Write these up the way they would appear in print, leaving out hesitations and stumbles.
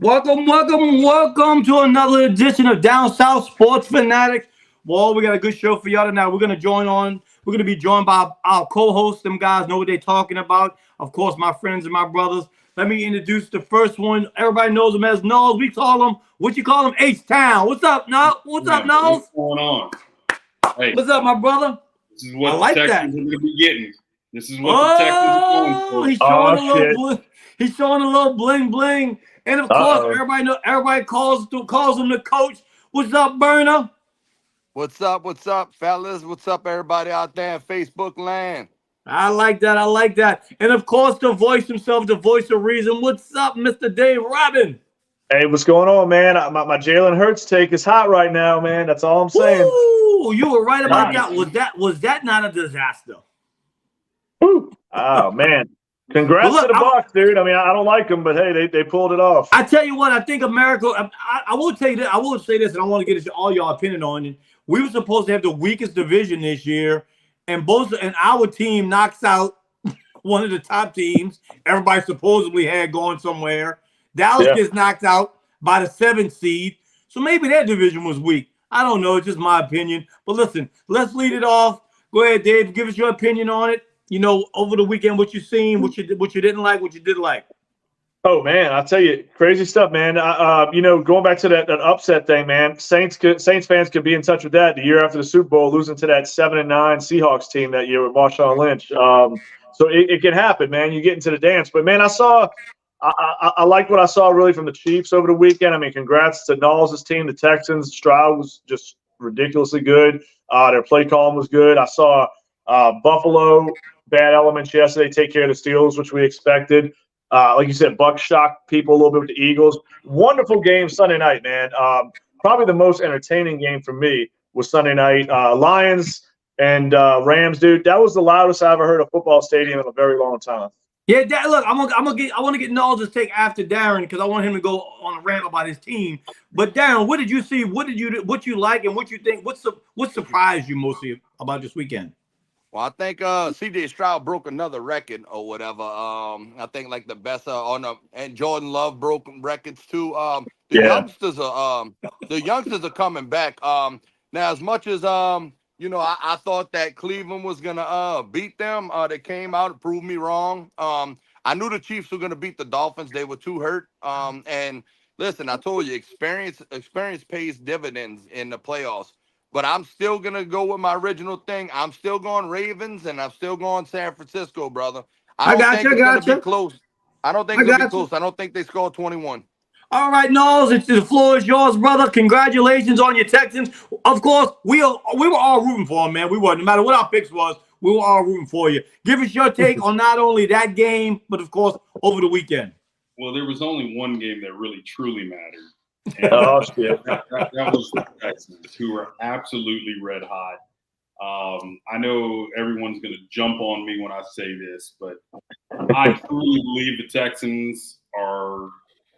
Welcome to another edition of Down South Sports Fanatics. Well, we got a good show for y'all tonight. We're gonna be joined by our co-hosts. Them guys know what they're talking about. Of course, my friends and my brothers. Let me introduce the first one. Everybody knows him as Knowles. We call him, what you call him? H-Town. What's up, Knowles? What's up, Knowles? What's going on? Hey, What's up, my brother? this is I what like the that. Texans are going to be getting. This is what the Texans are going for. He's showing a little bling bling. And of course, everybody calls him the coach. What's up, Burner? What's up, fellas? What's up, everybody out there in Facebook land? I like that. And of course, the voice himself, the voice of reason. What's up, Mr. Dave Robin? Hey, what's going on, man? My Jalen Hurts take is hot right now, man. That's all I'm saying. Ooh, you were right about that. Was that not a disaster? Woo. Oh man. Congrats to the Bucs, dude. I mean, I don't like them, but hey, they pulled it off. I tell you what, I think America. I will tell you that. I will say this, and I want to get all y'all opinion on it. We were supposed to have the weakest division this year, and our team knocks out one of the top teams. Everybody supposedly had going somewhere. Dallas gets knocked out by the 7th seed, so maybe that division was weak. I don't know. It's just my opinion. But listen, let's lead it off. Go ahead, Dave. Give us your opinion on it. You know, over the weekend, what you seen, what you didn't like, what you did like. Oh man, I'll tell you, crazy stuff, man. Going back to that upset thing, man. Saints fans could be in touch with that the year after the Super Bowl, losing to that 7-9 Seahawks team that year with Marshawn Lynch. So it can happen, man. You get into the dance, but man, I like what I saw really from the Chiefs over the weekend. I mean, congrats to Knowles' team, the Texans. Stroud was just ridiculously good. Their play calling was good. I saw Buffalo. Bad elements yesterday take care of the Steelers, which we expected. Like you said, Bucs shocked people a little bit with the Eagles. Wonderful game Sunday night, man. Probably the most entertaining game for me was Sunday night. Lions and Rams, dude. That was the loudest I ever heard a football stadium in a very long time. Yeah, look, I want to get Knowles' take after Darren because I want him to go on a rant about his team. But Darren, what did you see? What you like and what you think? What surprised you mostly about this weekend? Well, I think C.J. Stroud broke another record or whatever. I think like the best and Jordan Love broke records too. The youngsters are coming back. Now, as much as I thought that Cleveland was gonna beat them. They came out and proved me wrong. I knew the Chiefs were gonna beat the Dolphins. They were too hurt. And listen, I told you, experience pays dividends in the playoffs. But I'm still going to go with my original thing. I'm still going Ravens, and I'm still going San Francisco, brother. I don't think it's going to be close. I don't think it's going to be close. I don't think they score 21. All right, Knowles, the floor is yours, brother. Congratulations on your Texans. Of course, we were all rooting for them, man. We were. No matter what our picks was, we were all rooting for you. Give us your take on not only that game, but, of course, over the weekend. Well, there was only one game that really, truly mattered. And shit. That was the Texans, who were absolutely red hot. I know everyone's going to jump on me when I say this, but I truly believe the Texans are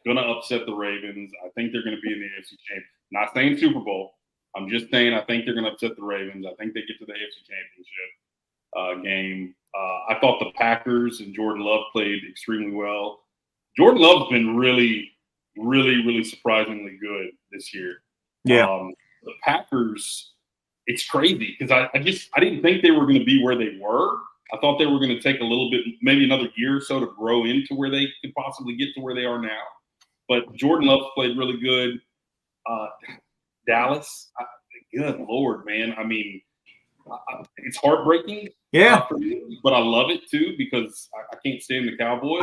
going to upset the Ravens. I think they're going to be in the AFC Championship. Not saying Super Bowl. I'm just saying I think they're going to upset the Ravens. I think they get to the AFC Championship game. I thought the Packers and Jordan Love played extremely well. Jordan Love's been really surprisingly good this year. Yeah. The Packers, it's crazy because I didn't think they were going to be where they were. I thought they were going to take a little bit, maybe another year or so to grow into where they could possibly get to where they are now. But Jordan Love played really good. Dallas, good Lord, man. I mean, it's heartbreaking. Yeah. For me, but I love it too because I can't stand the Cowboys.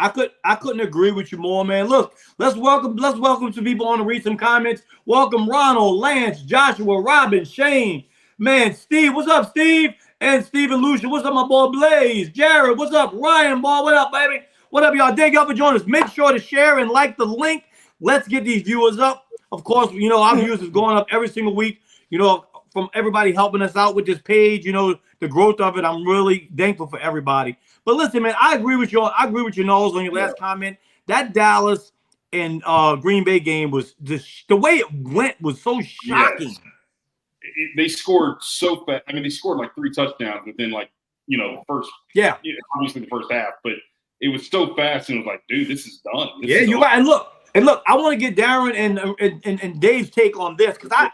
I couldn't agree with you more, man. Look, let's welcome some people on to read some comments. Welcome Ronald, Lance, Joshua, Robin, Shane, man, Steve. What's up, Steve? And Steve and Lucia. What's up, my boy Blaze? Jared, what's up? Ryan, boy, what up, baby? What up, y'all? Thank y'all for joining us. Make sure to share and like the link. Let's get these viewers up. Of course, our viewers is going up every single week. From everybody helping us out with this page, the growth of it. I'm really thankful for everybody. But listen, man, I agree with you. I agree with you, Knowles, on your last comment. That Dallas and Green Bay game was the way it went was so shocking. Yes. They scored so fast. I mean, they scored like 3 touchdowns within obviously the first half. But it was so fast, and it was like, dude, this is done. Yeah, you're right. And look, I want to get Darren and Dave's take on this because I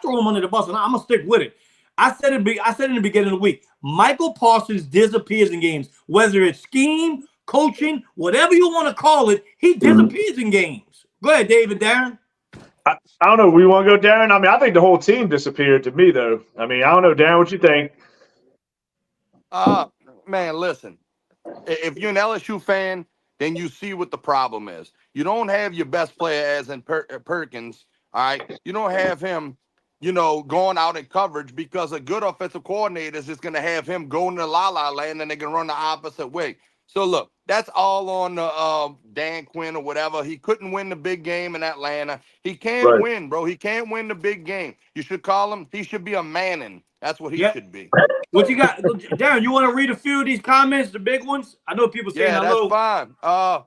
throw him under the bus and I'm gonna stick with it. I said in the beginning of the week, Michael Parsons disappears in games, whether it's scheme, coaching, whatever you want to call it, he disappears in games. Go ahead, Dave and Darren. I don't know. We want to go, Darren? I mean, I think the whole team disappeared to me, though. I mean, I don't know, Darren, what you think? Man, listen. If you're an LSU fan, then you see what the problem is. You don't have your best player as in Perkins, all right? You don't have him, going out in coverage because a good offensive coordinator is just going to have him go into la-la land and they can run the opposite way. So, look, that's all on Dan Quinn or whatever. He couldn't win the big game in Atlanta. He can't win, bro. He can't win the big game. You should call him. He should be a Manning. That's what he should be. What you got? Darren, you want to read a few of these comments, the big ones? I know people saying hello. That's fine.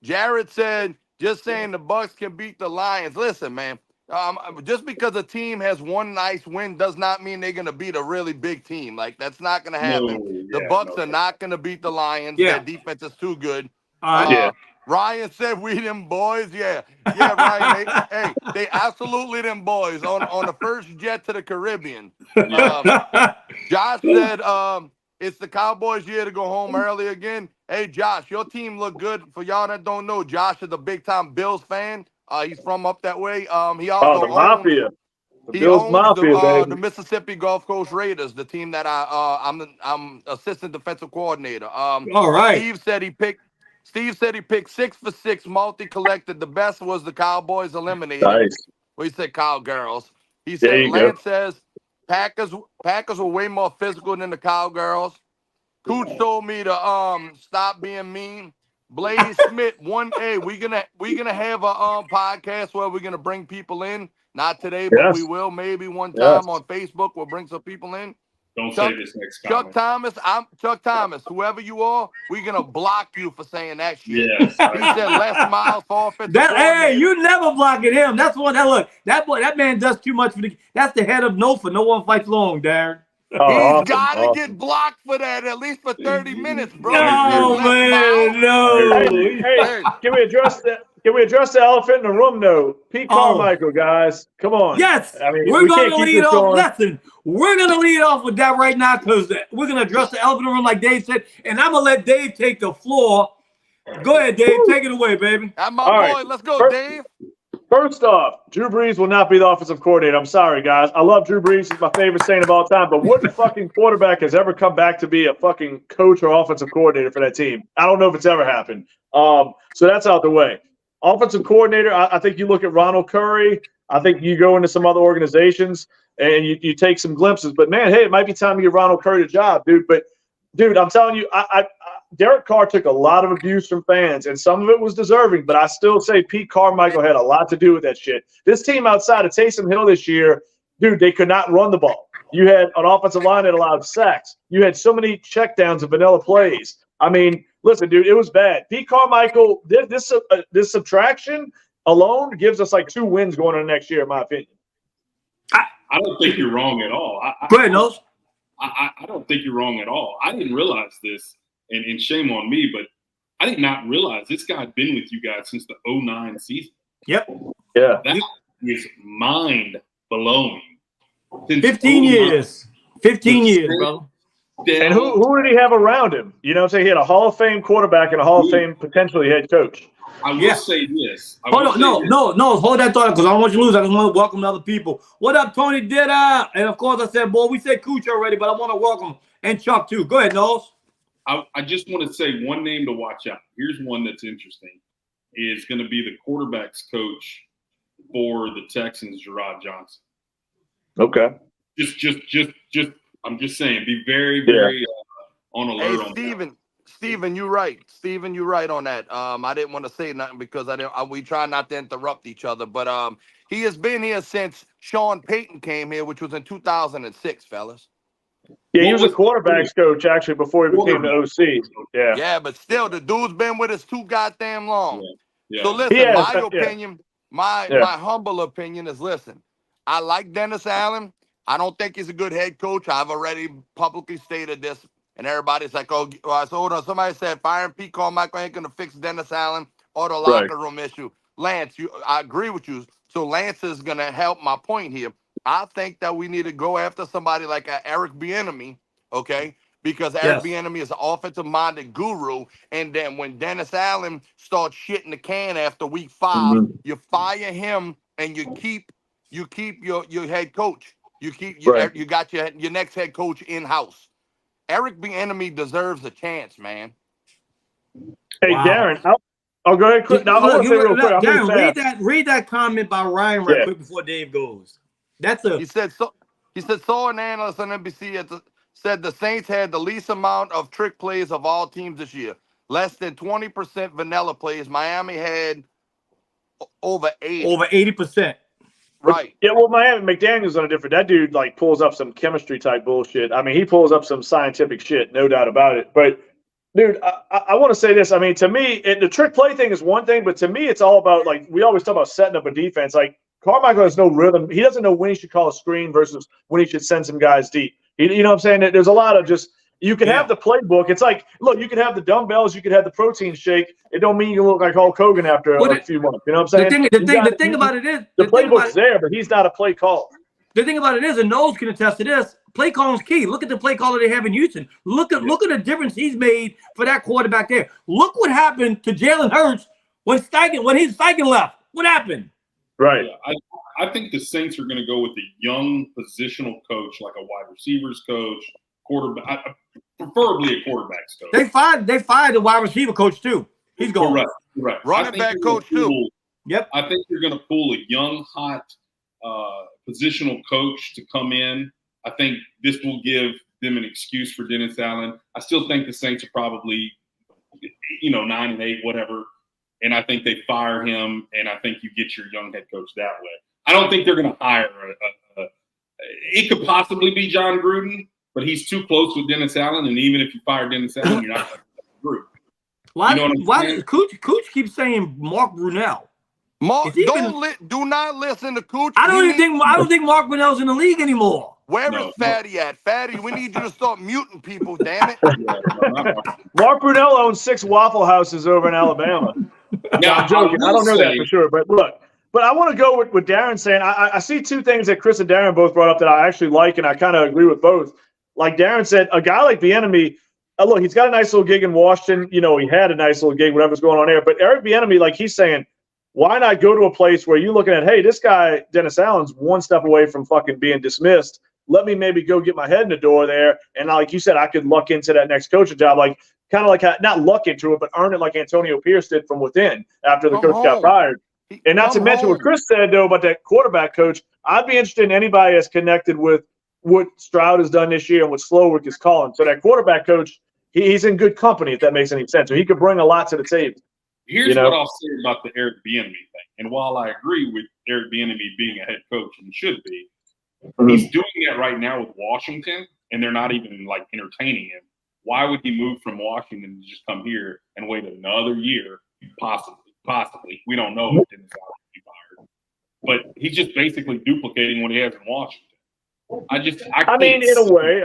Jared said, just saying the Bucs can beat the Lions. Listen, man, just because a team has one nice win does not mean they're going to beat a really big team. Like, that's not going to happen. The Bucs are not going to beat the Lions. Yeah. Their defense is too good. Yeah. Ryan said we them boys. Yeah, Ryan. They absolutely them boys on the first jet to the Caribbean. Josh said it's the Cowboys' year to go home early again. Hey, Josh, your team look good. For y'all that don't know, Josh is a big-time Bills fan. He's from up that way. He also the Mafia. The he Bills owns Mafia, baby. the Mississippi Gulf Coast Raiders, the team that I'm assistant defensive coordinator. All right. Steve said he picked 6 for 6 multi-collected. The best was the Cowboys eliminated. Nice. Well, he said Cowgirls. He said Lance says Packers were way more physical than the Cowgirls. Cooch told me to stop being mean. Blaze Smith, we're gonna have a podcast where we're gonna bring people in. Not today, but we will maybe one time on Facebook. We'll bring some people in. Don't say this next Chuck Thomas, Chuck Thomas, whoever you are, we're gonna block you for saying that shit. Yes. You said Les Miles for offensive Hey, you never blocking him. That's what that man does too much for that's the head of NOFA. No one fights long, Darren. He's gotta get blocked for that at least for 30 minutes, bro. No, man, no. Hey, can we address that? Can we address the elephant in the room, though? Pete Carmichael, guys. Come on. Yes. I mean, we're going to lead off. Going. Listen, we're going to lead off with that right now because we're going to address the elephant in the room like Dave said. And I'm going to let Dave take the floor. Go ahead, Dave. Take it away, baby. That's my boy. Right. Let's go, Dave. First off, Drew Brees will not be the offensive coordinator. I'm sorry, guys. I love Drew Brees. He's my favorite Saint of all time. But what fucking quarterback has ever come back to be a fucking coach or offensive coordinator for that team? I don't know if it's ever happened. So that's out the way. Offensive coordinator, I think you look at Ronald Curry. I think you go into some other organizations and you take some glimpses. But, man, hey, it might be time to give Ronald Curry a job, dude. But, dude, I'm telling you, Derek Carr took a lot of abuse from fans, and some of it was deserving. But I still say Pete Carmichael had a lot to do with that shit. This team outside of Taysom Hill this year, dude, they could not run the ball. You had an offensive line that allowed sacks. You had so many checkdowns and vanilla plays. I mean, listen, dude, it was bad. Pete Carmichael, this subtraction alone gives us like 2 wins going into next year, in my opinion. I don't think you're wrong at all. Go ahead, Nose. I don't think you're wrong at all. I didn't realize this, and shame on me, but I did not realize this guy had been with you guys since the 2009 season. Yep. Yeah. That is mind-blowing. 15 years. 15 years, brother. And who did he have around him? You know what I'm saying? He had a Hall of Fame quarterback and a Hall of Fame potentially head coach. I will say this. Hold on. No. Hold that thought because I don't want you to lose. I just want to welcome other people. What up, Tony Didda? And, of course, I said, boy, we said Cooch already, but I want to welcome and Chuck, too. Go ahead, Nose. I just want to say one name to watch out. Here's one that's interesting. It's going to be the quarterback's coach for the Texans, Gerard Johnson. Okay. Just I'm just saying, be very, very on alert on that. Steven, you're right. Steven, you're right on that. I didn't want to say nothing because we try not to interrupt each other. But he has been here since Sean Payton came here, which was in 2006, fellas. Yeah, he was a quarterback's coach actually before he became the OC. Yeah. Yeah, but still, the dude's been with us too goddamn long. Yeah. So listen, my opinion, my humble opinion is, listen, I like Dennis Allen. I don't think he's a good head coach. I've already publicly stated this And everybody's like, oh, so hold on. Somebody said firing Pete Carmichael ain't going to fix Dennis Allen or the Right. locker room issue. Lance, I agree with you. So Lance is going to help my point here. I think that we need to go after somebody like Eric Bieniemy, okay? Because Eric Yes. Bieniemy is an offensive-minded guru. And then when Dennis Allen starts shitting the can after week 5, you fire him and you keep your head coach. You got your next head coach in-house. Eric Bieniemy deserves a chance, man. Hey, Wow. Darren, I'll go ahead. Quick. Now, I want to say real quick. Darren, read that comment by Ryan right Yeah. quick before Dave goes. He said so an analyst on NBC said the Saints had the least amount of trick plays of all teams this year. Less than 20% vanilla plays. Miami had over 80. Over 80%. Right. Yeah, well, Miami McDaniel's on a different. That dude like pulls up some chemistry type bullshit. I mean, he pulls up some scientific shit, no doubt about it. But dude, I want to say this. I mean, to me, the trick play thing is one thing, but to me, it's all about like we always talk about setting up a defense. Like Carmichael has no rhythm. He doesn't know when he should call a screen versus when he should send some guys deep. You know what I'm saying? There's a lot of just. You can have the playbook. It's like, look, you can have the dumbbells, you can have the protein shake. It don't mean you look like Hulk Hogan after a few months. You know what I'm saying? The thing about it is the playbook's there, but he's not a play caller. The thing about it is, and Knowles can attest to this, play calling is key. Look at the play caller they have in Houston. Look at the difference he's made for that quarterback there. Look what happened to Jalen Hurts when Steichen left. What happened? Right. Yeah, I think the Saints are going to go with a young positional coach, like a wide receivers coach, quarterback, preferably a quarterback's coach. They fired the wide receiver coach too. He's gone. Correct. Running back coach too. Yep. I think they're going to pull a young, hot positional coach to come in. I think this will give them an excuse for Dennis Allen. I still think the Saints are probably, 9-8, whatever. And I think they fire him, and I think you get your young head coach that way. I don't think they're going to hire it could possibly be John Gruden, but he's too close with Dennis Allen, and even if you fire Dennis Allen, you're not going to Gruden. Why does Cooch keep saying Mark Brunell? Do not listen to Cooch. I don't think Mark Brunell's in the league anymore. Where is Fatty at? Fatty, we need you to start muting people, damn it. Mark Brunell owns 6 Waffle Houses over in Alabama. Yeah, I'm joking. I don't know that for sure, but look. But I want to go with Darren saying, I see 2 things that Chris and Darren both brought up that I actually like, and I kind of agree with both. Like Darren said, a guy like Bieniemy, look, he's got a nice little gig in Washington. He had a nice little gig, whatever's going on there. But Eric Bieniemy, like he's saying, why not go to a place where you're looking at, hey, this guy, Dennis Allen's one step away from fucking being dismissed. Let me maybe go get my head in the door there. And like you said, I could luck into that next coaching job, like kind of like not luck into it, but earn it like Antonio Pierce did from within after the coach got fired. And not to mention what Chris said, though, about that quarterback coach. I'd be interested in anybody that's connected with what Stroud has done this year and what Slowick is calling. So that quarterback coach, he's in good company, if that makes any sense. So he could bring a lot to the table. Here's what I'll say about the Eric Bieniemy thing. And while I agree with Eric Bieniemy being a head coach and should be, he's doing that right now with Washington, and they're not even, like, entertaining him. Why would he move from Washington to just come here and wait another year, possibly? We don't know if Dennis Allen will be fired. But he's just basically duplicating what he has in Washington. I mean, in a way.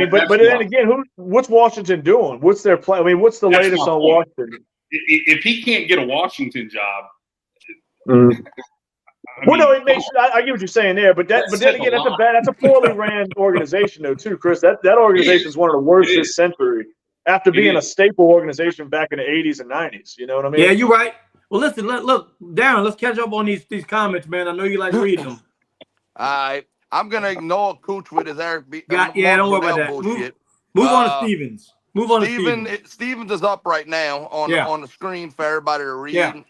But then again, what's Washington doing? What's their plan? I mean, what's the latest on Washington? If he can't get a Washington job, it makes. I get what you're saying there, but then again, that's a poorly ran organization, though, too, Chris. That organization is one of the worst this century. After being a staple organization back in the 80s and 90s, you know what I mean? Yeah, you're right. Well, listen, look, Darren, let's catch up on these comments, man. I know you like reading them. All right. I'm going to ignore Cooch with his Eric B. Don't worry about that. Move on to Stevens. Stevens is up right now on the screen for everybody to read.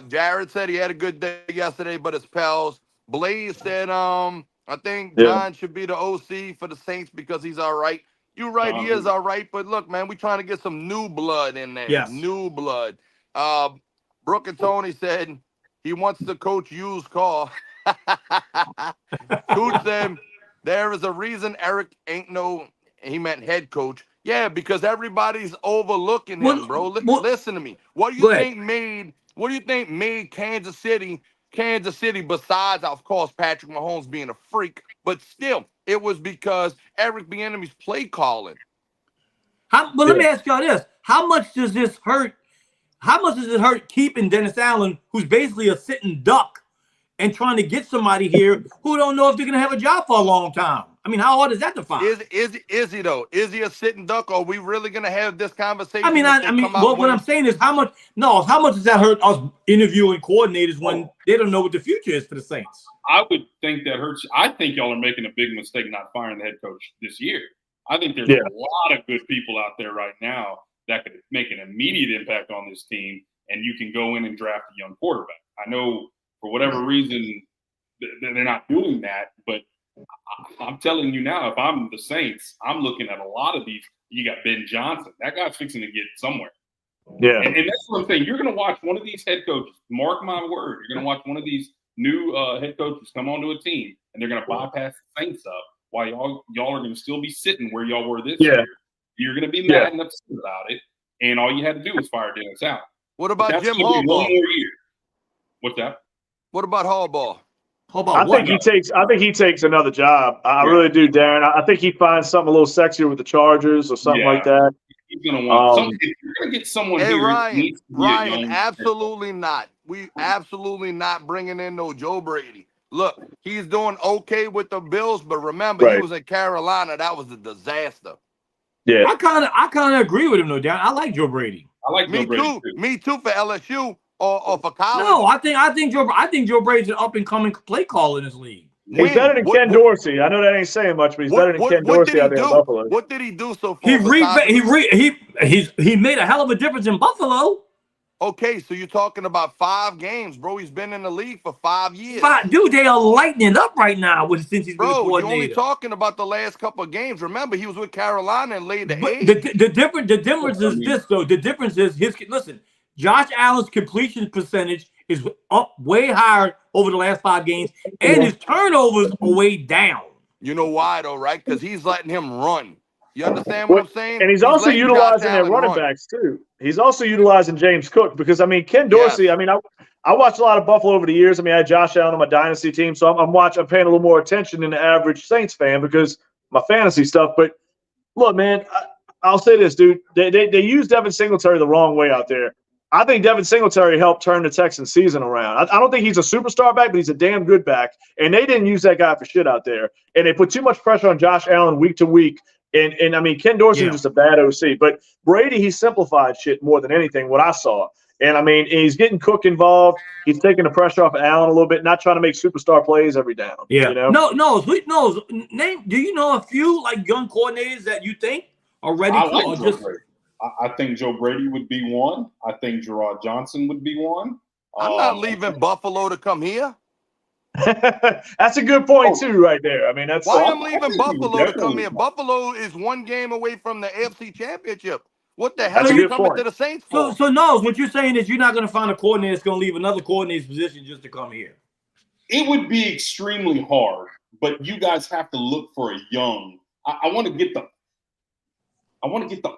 Jared said he had a good day yesterday, but his pals. Blaze said, I think John should be the OC for the Saints because he's all right. You're right, he is all right. But look, man, we're trying to get some new blood in there. Yes. New blood. Brooke and Tony said he wants to coach used car. Coach said there is a reason Eric ain't he meant head coach. Yeah, because everybody's overlooking him, bro. Listen to me. What do you think made Kansas City, besides, of course, Patrick Mahomes being a freak, but still, it was because Eric Bieniemy's play calling. Let me ask y'all this: how much does this hurt? How much does it hurt keeping Dennis Allen, who's basically a sitting duck, and trying to get somebody here who don't know if they're going to have a job for a long time? I mean, how hard is that to find? Is he though? Is he a sitting duck? Or are we really going to have this conversation? I mean, what I'm saying is how much does that hurt us interviewing coordinators when they don't know what the future is for the Saints? I would think that hurts. I think y'all are making a big mistake not firing the head coach this year. I think there's a lot of good people out there right now that could make an immediate impact on this team, and you can go in and draft a young quarterback. I know for whatever reason they're not doing that, but I'm telling you now, if I'm the Saints, I'm looking at a lot of these. You got Ben Johnson. That guy's fixing to get somewhere. Yeah. And that's what I'm saying. You're going to watch one of these head coaches, mark my word, you're going to watch one of these new head coaches come onto a team, and they're going to bypass the Saints up while y'all are going to still be sitting where y'all were this year. You're going to be mad and upset about it, and all you had to do was fire Dennis Allen. What about Jim Harbaugh? One more year. What's that? What about Harbaugh? I think he takes another job. I really do, Darren. I think he finds something a little sexier with the Chargers or something like that. He's going to want if you're going to get someone here. Ryan, absolutely not. We absolutely not bringing in no Joe Brady. Look, he's doing okay with the Bills, but remember, he was in Carolina. That was a disaster. Yeah, I kind of agree with him though, Darren. I like Joe Brady. I like Joe Brady too. Me too for LSU or for college. No, I think Joe Brady's an up and coming play caller in this league. He's better than Ken Dorsey. I know that ain't saying much, but he's better than Ken Dorsey out there in Buffalo. What did he do so far? He made a hell of a difference in Buffalo. Okay, so you're talking about 5 games, bro. He's been in the league for 5 years. Dude, they are lighting it up right now since he's been a coordinator. You're only talking about the last couple of games. Remember, he was with Carolina and laid the egg. The difference is this, though. The difference is Josh Allen's completion percentage is up way higher over the last 5 games, and his turnovers are way down. You know why, though, right? Because he's letting him run. You understand what I'm saying? And he's also utilizing their running backs, too. He's also utilizing James Cook because, I mean, Ken Dorsey, I watched a lot of Buffalo over the years. I mean, I had Josh Allen on my dynasty team, so I'm paying a little more attention than the average Saints fan because my fantasy stuff. But look, man, I'll say this, dude. They used Devin Singletary the wrong way out there. I think Devin Singletary helped turn the Texans season around. I don't think he's a superstar back, but he's a damn good back. And they didn't use that guy for shit out there. And they put too much pressure on Josh Allen week to week. And I mean, Ken Dorsey is just a bad OC. But Brady, he simplified shit more than anything, what I saw. And, I mean, he's getting Cook involved. He's taking the pressure off of Allen a little bit, not trying to make superstar plays every down. Yeah. You know? No. Do you know a few, like, young coordinators that you think are ready I think Joe Brady would be one. I think Gerard Johnson would be one. I'm not leaving Buffalo to come here. That's a good point, too, right there. I mean, that's why I'm leaving Buffalo to come here. Buffalo is 1 game away from the AFC Championship. What the hell are you coming to the Saints for? So Nose, what you're saying is you're not going to find a coordinator that's going to leave another coordinator's position just to come here. It would be extremely hard, but you guys have to look for a young. I want to get the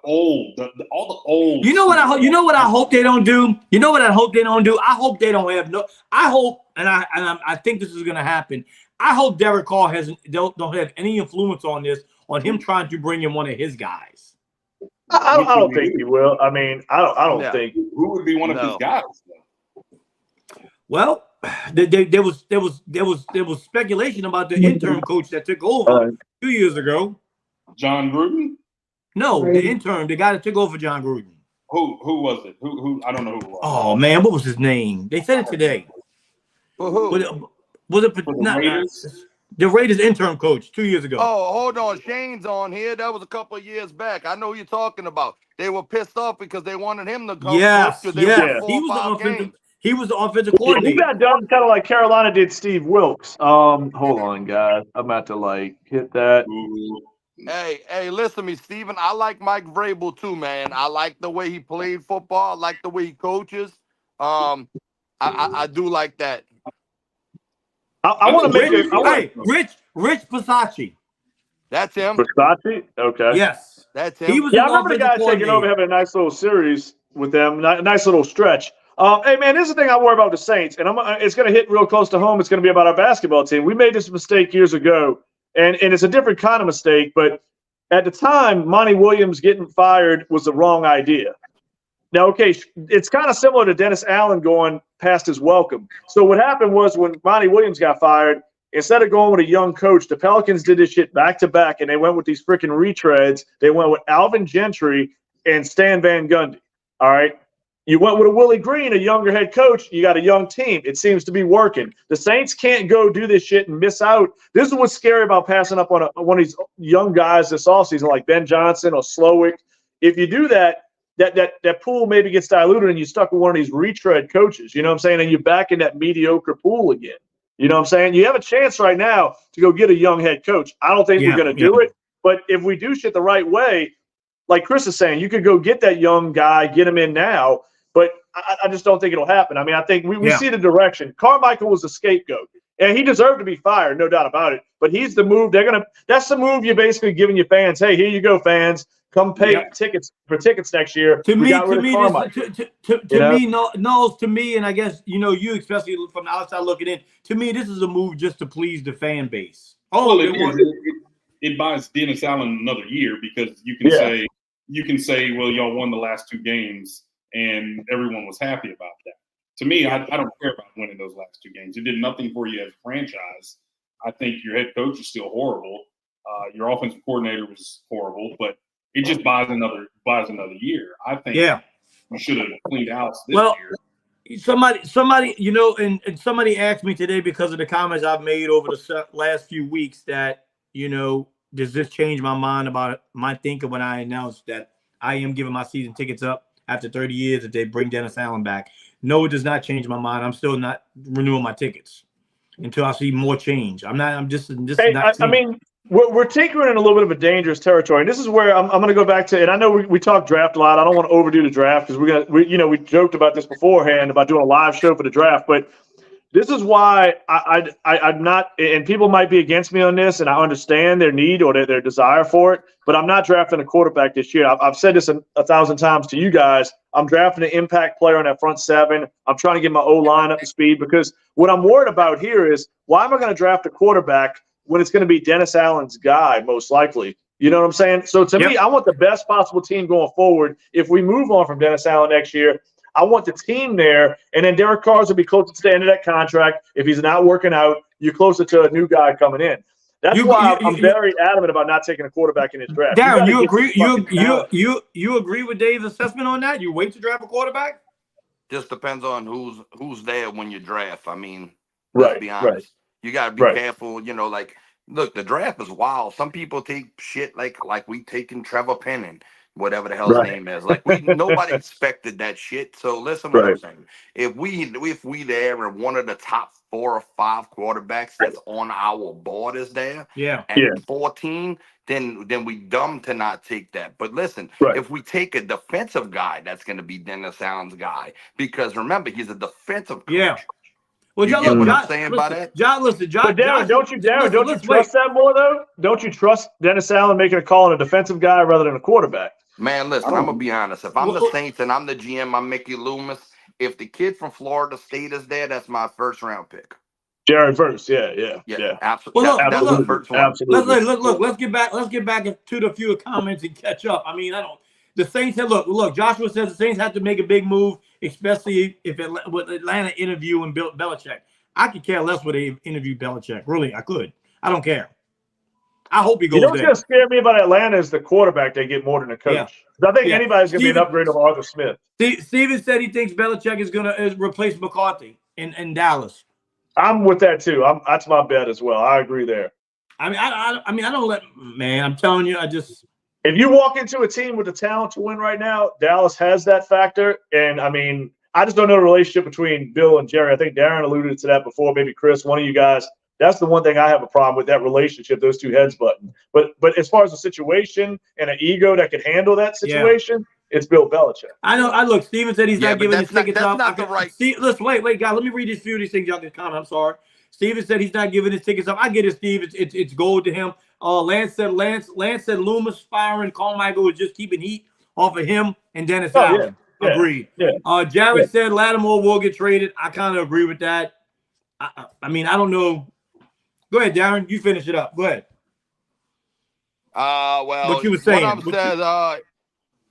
old, all the old. You know what I hope they don't do. I hope they don't have no. I hope, and I think this is going to happen. I hope Derek Carr don't have any influence on him trying to bring in one of his guys. I don't think he will. I mean, I don't think. Who would be one of his guys? Well, there was speculation about the interim coach that took over 2 years ago. John Gruden? No, the interim, the guy that took over John Gruden. Who was it? Who? I don't know who it was. Oh man, what was his name? They said it today. For who? Was it the Raiders interim coach 2 years ago? Oh, hold on. Shane's on here. That was a couple of years back. I know who you're talking about. They were pissed off because they wanted him to come. Yes. He was the offensive coordinator. He got done kind of like Carolina did Steve Wilkes. Hold on, guys. I'm about to hit that. Hey, listen to me, Steven. I like Mike Vrabel too, man. I like the way he played football. I like the way he coaches. I do like that. I want to make it. Rich Bisaccia. That's him. Bisaccia? Okay. Yes. That's him. I remember the guy taking over, having a nice little series with them, a nice little stretch. Hey, man, this is the thing I worry about with the Saints, and it's going to hit real close to home. It's going to be about our basketball team. We made this mistake years ago, and it's a different kind of mistake, but at the time, Monty Williams getting fired was the wrong idea. Now, okay, it's kind of similar to Dennis Allen going past his welcome. So what happened was when Monty Williams got fired, instead of going with a young coach, the Pelicans did this shit back to back, and they went with these freaking retreads. They went with Alvin Gentry and Stan Van Gundy. All right. You went with a Willie Green, a younger head coach. You got a young team. It seems to be working. The Saints can't go do this shit and miss out. This is what's scary about passing up on one of these young guys this offseason, like Ben Johnson or Slowick. If you do that, that pool maybe gets diluted and you're stuck with one of these retread coaches. You know what I'm saying? And you're back in that mediocre pool again. You know what I'm saying? You have a chance right now to go get a young head coach. I don't think we're going to do it. But if we do shit the right way, like Chris is saying, you could go get that young guy, get him in now. But I just don't think it'll happen. I mean, I think we see the direction. Carmichael was a scapegoat, and he deserved to be fired, no doubt about it. But he's the move. That's the move you're basically giving your fans. Hey, here you go, fans. Come pay tickets next year. To me, and I guess you especially from the outside looking in. To me, this is a move just to please the fan base. Oh, it buys Dennis Allen another year because you can say, well, y'all won the last 2 games. And everyone was happy about that. To me, I don't care about winning those last 2 games. It did nothing for you as a franchise. I think your head coach is still horrible. Your offensive coordinator was horrible, but it just buys another year. I think we should have cleaned house this year. Somebody, and somebody asked me today because of the comments I've made over the last few weeks that, does this change my mind about my thinking when I announced that I am giving my season tickets up after 30 years if they bring Dennis Allen back? No, it does not change my mind. I'm still not renewing my tickets until I see more change. I'm just not. I mean, we're tinkering in a little bit of a dangerous territory. And this is where I'm going to go back to, and I know we talk draft a lot. I don't want to overdo the draft because we joked about this beforehand about doing a live show for the draft, but this is why I'm not, and people might be against me on this, and I understand their need or their desire for it, but I'm not drafting a quarterback this year. I've said this 1,000 times to you guys. I'm drafting an impact player on that front 7. I'm trying to get my O-line up to speed because what I'm worried about here is why am I going to draft a quarterback when it's going to be Dennis Allen's guy, most likely? You know what I'm saying? So to me, I want the best possible team going forward. If we move on from Dennis Allen next year, I want the team there, and then Derek Carr's will be closer to the end of that contract. If he's not working out, you're closer to a new guy coming in. That's why I'm very adamant about not taking a quarterback in his draft. Darren, you agree? You agree with Dave's assessment on that? You wait to draft a quarterback? Just depends on who's there when you draft. I mean, let's be honest. Right. You got to be careful. Look, the draft is wild. Some people take shit like we taking Trevor Penning, whatever the hell his name is. Like nobody expected that shit. So listen what I'm saying. If we there and one of the top 4 or 5 quarterbacks that's on our board is there, at 14, then we dumb to not take that. But listen, if we take a defensive guy, that's going to be Dennis Allen's guy because remember he's a defensive coach. Yeah. Well, you get what I'm saying by that? John, but Darren, don't you trust that more though? Don't you trust Dennis Allen making a call on a defensive guy rather than a quarterback? Man, listen, I'm gonna be honest. If I'm the Saints and I'm the GM, I'm Mickey Loomis. If the kid from Florida State is there, that's my first round pick. Jared Verse, yeah, absolutely. Well, absolutely. Look. Let's get back to the few comments and catch up. I mean, the Saints said, look. Joshua says the Saints have to make a big move, especially if with Atlanta interviewing Belichick. I could care less whether they interview Belichick. Really, I could. I don't care. I hope he goes there. What's going to scare me about Atlanta is the quarterback they get more than the coach. I think anybody's going to be an upgrade of Arthur Smith. Steven said he thinks Belichick is going to replace McCarthy in Dallas. I'm with that too. That's my bet as well. I agree there. I don't let man. I'm telling you, if you walk into a team with the talent to win right now, Dallas has that factor. And I just don't know the relationship between Bill and Jerry. I think Darren alluded to that before. Maybe Chris, one of you guys. That's the one thing I have a problem with, that relationship, those two heads button. But as far as a situation and an ego that could handle that situation, it's Bill Belichick. I know. Look, Steven said he's not giving his tickets up. That's not the right. Listen, wait, guys. Let me read these few of these things y'all can comment. I'm sorry. Steven said he's not giving his tickets up. I get it, Steve. It's gold to him. Lance said Loomis firing Carmichael was just keeping heat off of him and Dennis Allen. Yeah. Agreed. Yeah. Jared said Lattimore will get traded. I kind of agree with that. I don't know. Go ahead, Darren. You finish it up. Go ahead. Well, What you were saying. one of them says,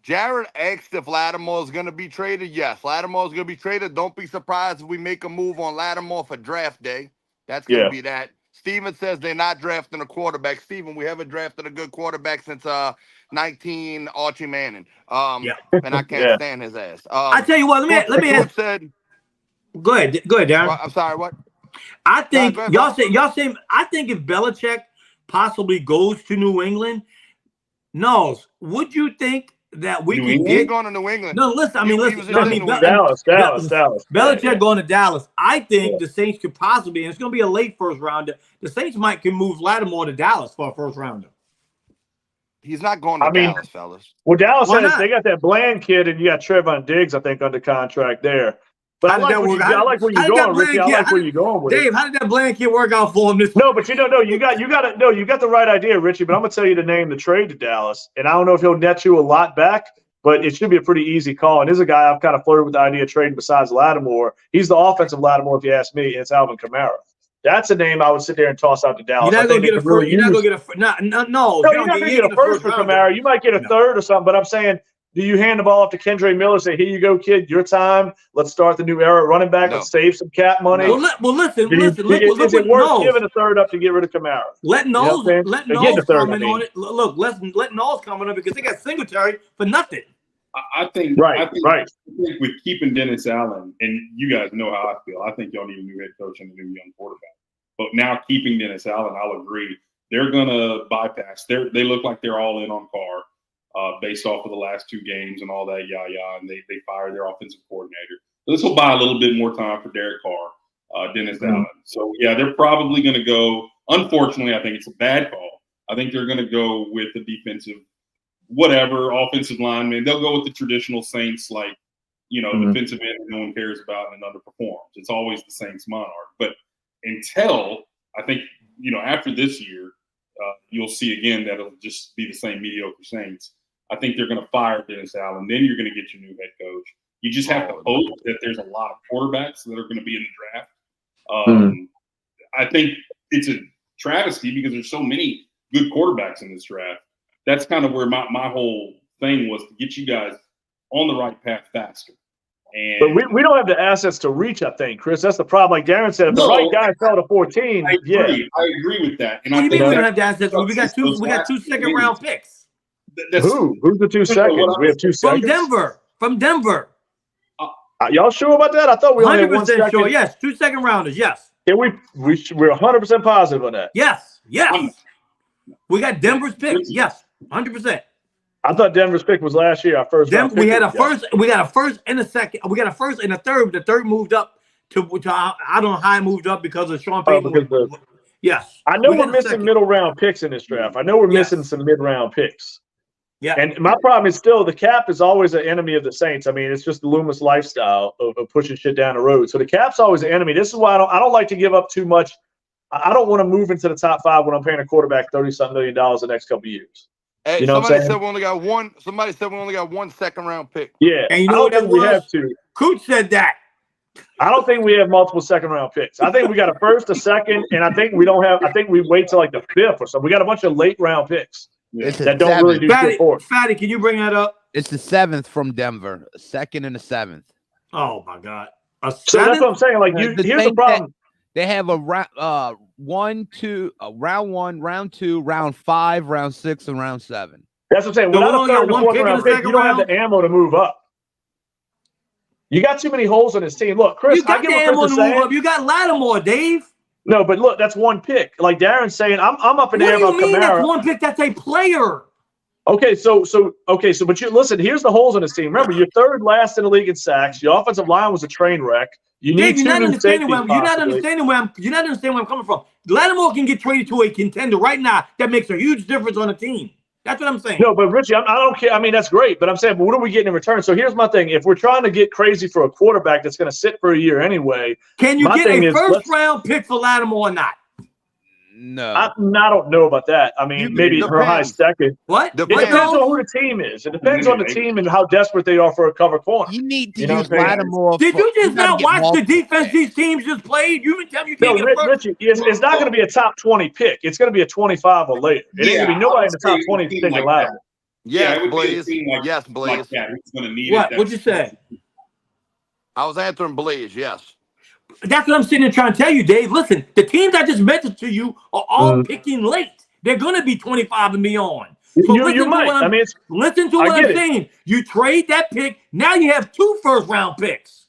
Jared asked if Lattimore is going to be traded. Yes, Lattimore is going to be traded. Don't be surprised if we make a move on Lattimore for draft day. That's going to be that. Steven says they're not drafting a quarterback. Steven, we haven't drafted a good quarterback since 19 Archie Manning. And I can't stand his ass. I tell you what, let me ask. Go ahead, Darren. Well, I'm sorry, what? I think y'all say. I think if Belichick possibly goes to New England, would you think that we can get going to New England? No, listen. I mean, Dallas. Belichick going to Dallas. I think the Saints could possibly, and it's going to be a late first rounder. The Saints can move Lattimore to Dallas for a first rounder. He's not going to Dallas, fellas. Well, Dallas says they got that Bland kid, and you got Trevon Diggs, I think, under contract there. But I like where you're going, Ricky. I like where you're going with Dave, how did that Bland kid work out for him? No, but you got the right idea, Richie. But I'm gonna tell you the name to trade to Dallas, and I don't know if he'll net you a lot back, but it should be a pretty easy call. And there's a guy I've kind of flirted with the idea of trading besides Lattimore. He's the offensive Lattimore, if you ask me, and it's Alvin Kamara. That's a name I would sit there and toss out to Dallas. You're not going to get a first. You're not going to get a no. You're not going to get a first for Kamara. You might get a third or something. But I'm saying, do you hand the ball off to Kendre Miller? Say, here you go, kid. Your time. Let's start the new era. Running back. Let's save some cap money. Well, listen. Is it worth giving a third up to get rid of Kamara? Let Knowles comment on it. Look, let Knowles comment on it because they got Singletary for nothing. I think with keeping Dennis Allen, and you guys know how I feel. I think y'all need a new head coach and a new young quarterback. But now keeping Dennis Allen, I'll agree. They're gonna bypass. They look like they're all in on Carr, based off of the last two games and all that and they fired their offensive coordinator. This will buy a little bit more time for Derek Carr, Dennis Allen. So they're probably gonna go. Unfortunately, I think it's a bad call. I think they're gonna go with the defensive. Whatever offensive lineman, they'll go with the traditional Saints, like defensive end no one cares about and underperforms. It's always the Saints monarch. But until I think after this year, you'll see again that it'll just be the same mediocre Saints. I think they're going to fire Dennis Allen. Then you're going to get your new head coach. You just have to hope that there's a lot of quarterbacks that are going to be in the draft. I think it's a travesty because there's so many good quarterbacks in this draft. That's kind of where my whole thing was, to get you guys on the right path faster. But we don't have the assets to reach, I think, Chris. That's the problem. Like Darren said, if the right guy fell to 14, I agree with that. And what do you mean we don't have the assets? We got two second round picks. Who's the 2 seconds? We have 2 seconds. From Denver. Y'all sure about that? I thought we only had 1 second. Sure. Yes, 2 second rounders. Yes. Yeah, we're 100% positive on that. Yes. We got Denver's pick. Yes. 100%. I thought Denver's pick was last year. Our first. We had a first. We got a first and a second. We got a first and a third. The third moved up to I don't know how it moved up because of Sean Payton. Yes. I know we're missing middle round picks in this draft. I know we're missing some mid round picks. Yeah. And my problem is still the cap is always an enemy of the Saints. I mean, it's just the Loomis lifestyle of pushing shit down the road. So the cap's always an enemy. This is why I don't like to give up too much. I don't want to move into the top 5 when I'm paying a quarterback $30-something million the next couple of years. Hey, you know somebody said we only got one. Somebody said we only got 1 second round pick. Yeah, and you know what that was? We have to. Cooch said that. I don't think we have multiple second round picks. I think we got a first, a second, and I think we don't have. I think we wait till like the 5th or something. We got a bunch of late round picks that don't really do shit for us. Fatty, can you bring that up? It's the 7th from Denver, 2nd and the 7th. Oh my God! So that's what I'm saying. Like, here's the problem. They have a round 1, 2, round 1, round 2, round 5, round 6, and round 7. That's what I'm saying. Without a third or fourth round pick, you don't have the ammo to move up. You got too many holes on this team. Look, Chris, you got the ammo to move up. You got Lattimore, Dave. No, but look, that's 1 pick. Like Darren's saying, I'm up in the air about Kamara. What do you mean that's 1 pick? That's a player. Okay, but you listen. Here's the holes on this team. Remember, you're 3rd last in the league in sacks. Your offensive line was a train wreck. You need Dave, you're not understanding where I'm coming from. Lattimore can get traded to a contender right now. That makes a huge difference on the team. That's what I'm saying. No, but Richie, I don't care. I mean, that's great. But I'm saying, but what are we getting in return? So here's my thing. If we're trying to get crazy for a quarterback that's going to sit for a year anyway, can you get a first-round pick for Lattimore or not? No. I don't know about that. I mean, maybe her high second. What? It depends on who the team is. It depends on the team and how desperate they are for a cover corner. You need to You know use what I'm saying? Lattimore. Did you just gotta not get watch the multiple defense picks. these teams just played? You tell me you No, can't get a first. Richie, it's not going to be a top 20 pick. It's going to be a 25 or later. It ain't going to be nobody in the top 20 taking like Lattimore. Yeah, Yes, it would Blaze. be a team like, Yes, Blaze. like that. Who's going to need What? it? What'd you say? I was answering Blaze. Yes. That's what I'm sitting there trying to tell you, Dave. Listen, the teams I just mentioned to you are all picking late. They're going to be 25 and beyond. So You might. I mean, listen to what I'm saying. You trade that pick. Now you have 2 first-round picks.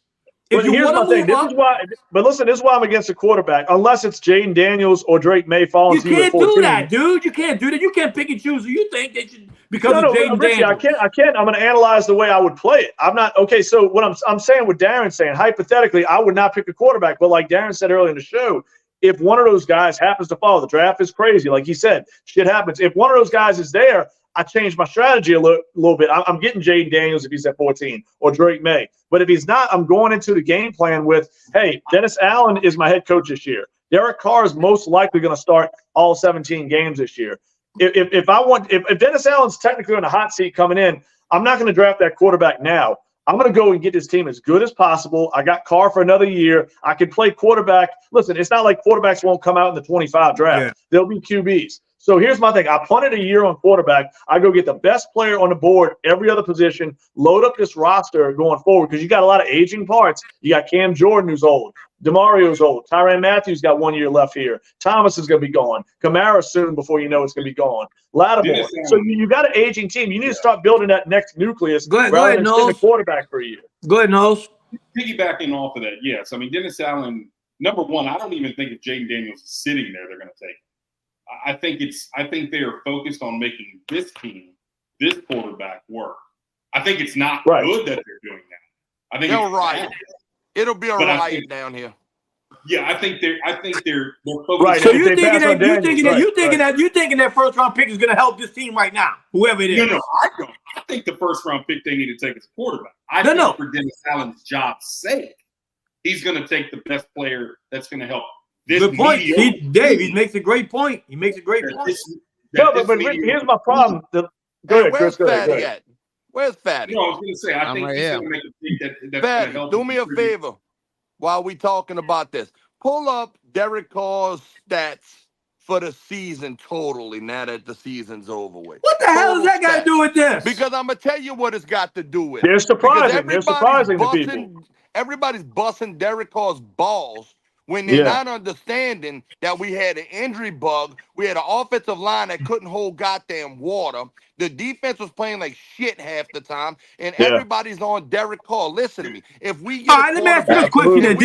But here's my thing. This is why. But listen, this is why I'm against the quarterback. Unless it's Jaden Daniels or Drake May falling to you at 14. You can't do that, dude. You can't do that. You can't pick and choose who you think they should because of Jaden Richie, Daniels. I can't. I'm going to analyze the way I would play it. I'm not okay. So what I'm saying, what Darren's saying, hypothetically, I would not pick a quarterback. But like Darren said earlier in the show, if one of those guys happens to fall, the draft is crazy. Like he said, shit happens. If one of those guys is there, I changed my strategy a little bit. I'm getting Jaden Daniels if he's at 14 or Drake May. But if he's not, I'm going into the game plan with, hey, Dennis Allen is my head coach this year. Derek Carr is most likely going to start all 17 games this year. If Dennis Allen's technically on the hot seat coming in, I'm not going to draft that quarterback now. I'm going to go and get this team as good as possible. I got Carr for another year. I can play quarterback. Listen, it's not like quarterbacks won't come out in the 25 draft. Yeah. They'll be QBs. So here's my thing. I punted a year on quarterback. I go get the best player on the board, every other position, load up this roster going forward because you got a lot of aging parts. You got Cam Jordan, who's old. DeMario's old. Tyrann Matthews got 1 year left here. Thomas is going to be gone. Kamara soon before you know it's going to be gone. Lattimore. So you got an aging team. You need to start building that next nucleus rather than sitting a quarterback for a year. Go ahead, Nose. Piggybacking off of that, yes. I mean, Dennis Allen, number one, I don't even think if Jaden Daniels is sitting there, they're going to take it. I think they are focused on making this team, this quarterback work. I think it's not good that they're doing that. I think they're right. It'll be a riot down here. Yeah, I think they're focused. Right. So you're thinking that first round pick is going to help this team right now, whoever it is. No, I don't. I think the first round pick they need to take is quarterback. I think for Dennis Allen's job's sake, he's going to take the best player that's going to help. Good point. Dave, he makes a great point. He makes a great point. But here's my problem. Go ahead, Chris. Go ahead. Where's Fatty? No, I was going to say, I think he's going to make a pick that's going to help. Do me a favor while we talking about this. Pull up Derek Carr's stats for the season totally now that the season's over with. What the hell does that got to do with this? Because I'm going to tell you what it's got to do with. They're surprising. They're surprising to people. Everybody's busting Derek Carr's balls when they're not understanding that we had an injury bug. We had an offensive line that couldn't hold goddamn water. The defense was playing like shit half the time, and everybody's on Derek Carr. Listen to me. If we get let me ask you this question. If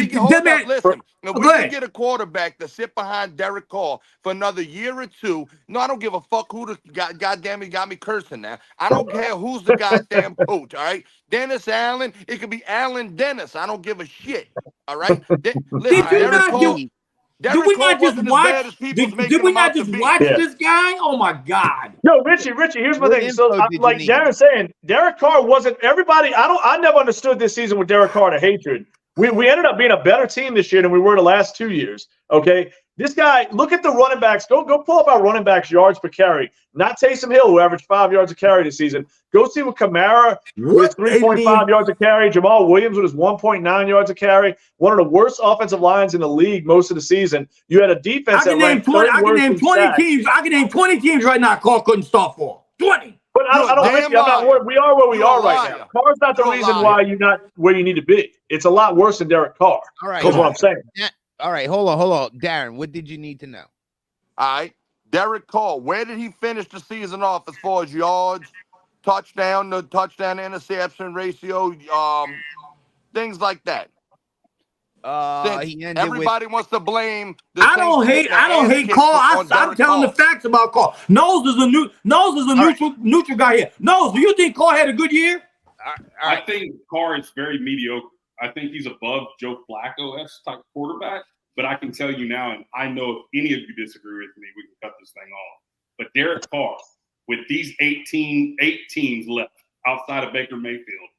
we can get a quarterback to sit behind Derek Carr for another year or two, no, I don't give a fuck who the goddamn it got me cursing now. I don't care who's the goddamn coach, all right? Dennis Allen, it could be Allen Dennis. I don't give a shit, all right? Did we not just watch this guy? Oh my God! No, Richie, here's my thing. So, like Darren's saying, Derek Carr wasn't everybody. I never understood this season with Derek Carr the hatred. We ended up being a better team this year than we were the last 2 years. Okay, this guy. Look at the running backs. Go pull up our running backs yards per carry. Not Taysom Hill, who averaged 5 yards a carry this season. Go see what Kamara with 3.5 yards a carry. Jamal Williams with his 1.9 yards a carry. One of the worst offensive lines in the league most of the season. You had a defense that ranked third worst in sacks. I can name 20 teams right now Carr couldn't start for. 20. But I'm not worried. We are where we are right now. Carr's not the reason why you're not where you need to be. It's a lot worse than Derek Carr. All right. That's what I'm saying. All right. Hold on. Darren, what did you need to know? All right. Derek Carr, where did he finish the season off as far as yards, touchdown to interception ratio, things like that? Everybody wants to blame. I don't hate Carr. I'm telling the facts about Carr. Nose is a neutral guy here. Nose, do you think Carr had a good year? I think Carr is very mediocre. I think he's above Joe Flacco-esque type quarterback. But I can tell you now, and I know if any of you disagree with me, we can cut this thing off. But Derek Carr, with these 8 teams left outside of Baker Mayfield,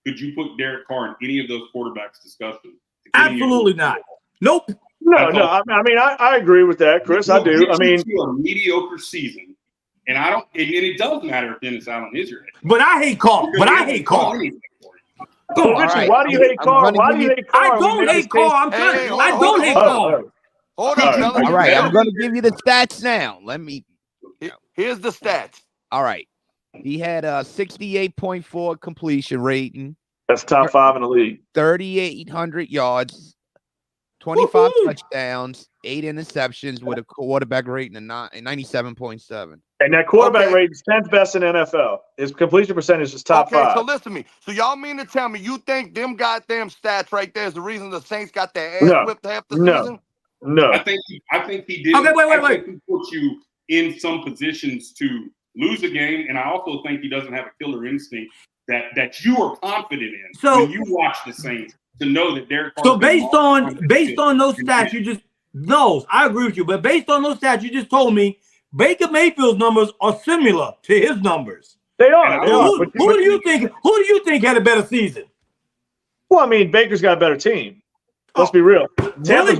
could you put Derek Carr in any of those quarterbacks discussion? Absolutely not. Nope. No. I mean, I agree with that, Chris. I do. I mean, to a mediocre season, and I don't. And it does matter if Dennis Allen is your head. But I hate Carr. But I hate Carr. Well, Richie, why do you hate Carr? Why do you hate Carr? I don't hate Carr. I'm trying. I don't hate Carr. Hold on, fellas. All right, I'm going to give you the stats now. Here's the stats. All right. He had a 68.4 completion rating. That's top 5 in the league. 3,800 yards, 25 touchdowns, 8 interceptions with a quarterback rating of 97.7. And that quarterback rating is 10th best in NFL. His completion percentage is top 5. So listen to me. So y'all mean to tell me you think them goddamn stats right there is the reason the Saints got their ass whipped half the season? No. I think he did. Okay, wait. He put you in some positions to lose a game, and I also think he doesn't have a killer instinct that you are confident in when you watch the Saints to know that Derek Carr. So based on those stats, you just I agree with you. But based on those stats, you just told me Baker Mayfield's numbers are similar to his numbers. They are. Who do you think had a better season? Well, I mean, Baker's got a better team. Let's be real. Really?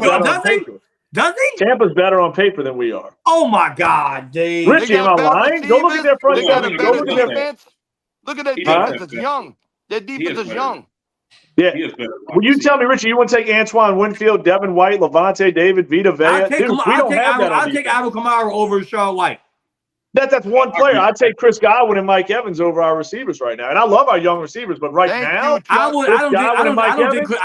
Does he? Tampa's better on paper than we are. Oh my God, Dave! Richie, am I lying? Go look at their front seven. Go look at their defense. Look at their defense. It's young. Their defense is young. Yeah. Will you tell me, Richie, you want to take Antoine Winfield, Devin White, Levante David, Vita Vea? I'll take Alvin Kamara over Rashad White. That's one player. I'd take Chris Godwin and Mike Evans over our receivers right now. And I love our young receivers, but now I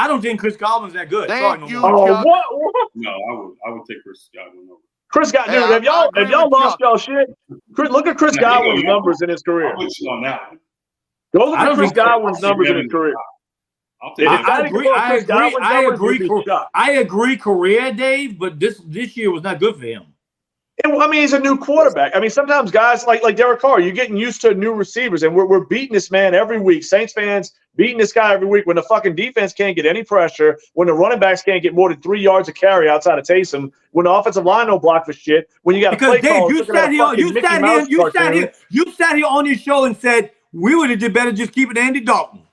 don't think Chris Godwin's that good. Thank you. What? No, I would take Chris Godwin over. Chris Godwin, have y'all lost y'all shit? Look at Chris Godwin's numbers in his career. I'll put you on that one. Go look at Chris Godwin's numbers in his career. I agree, career, Dave, but this year was not good for him. I mean, he's a new quarterback. I mean, sometimes guys like Derek Carr, you're getting used to new receivers, and we're beating this man every week. Saints fans beating this guy every week when the fucking defense can't get any pressure, when the running backs can't get more than 3 yards of carry outside of Taysom, when the offensive line don't block for shit, when you got to play Dave, you sat here on your show and said we would have did better just keeping Andy Dalton.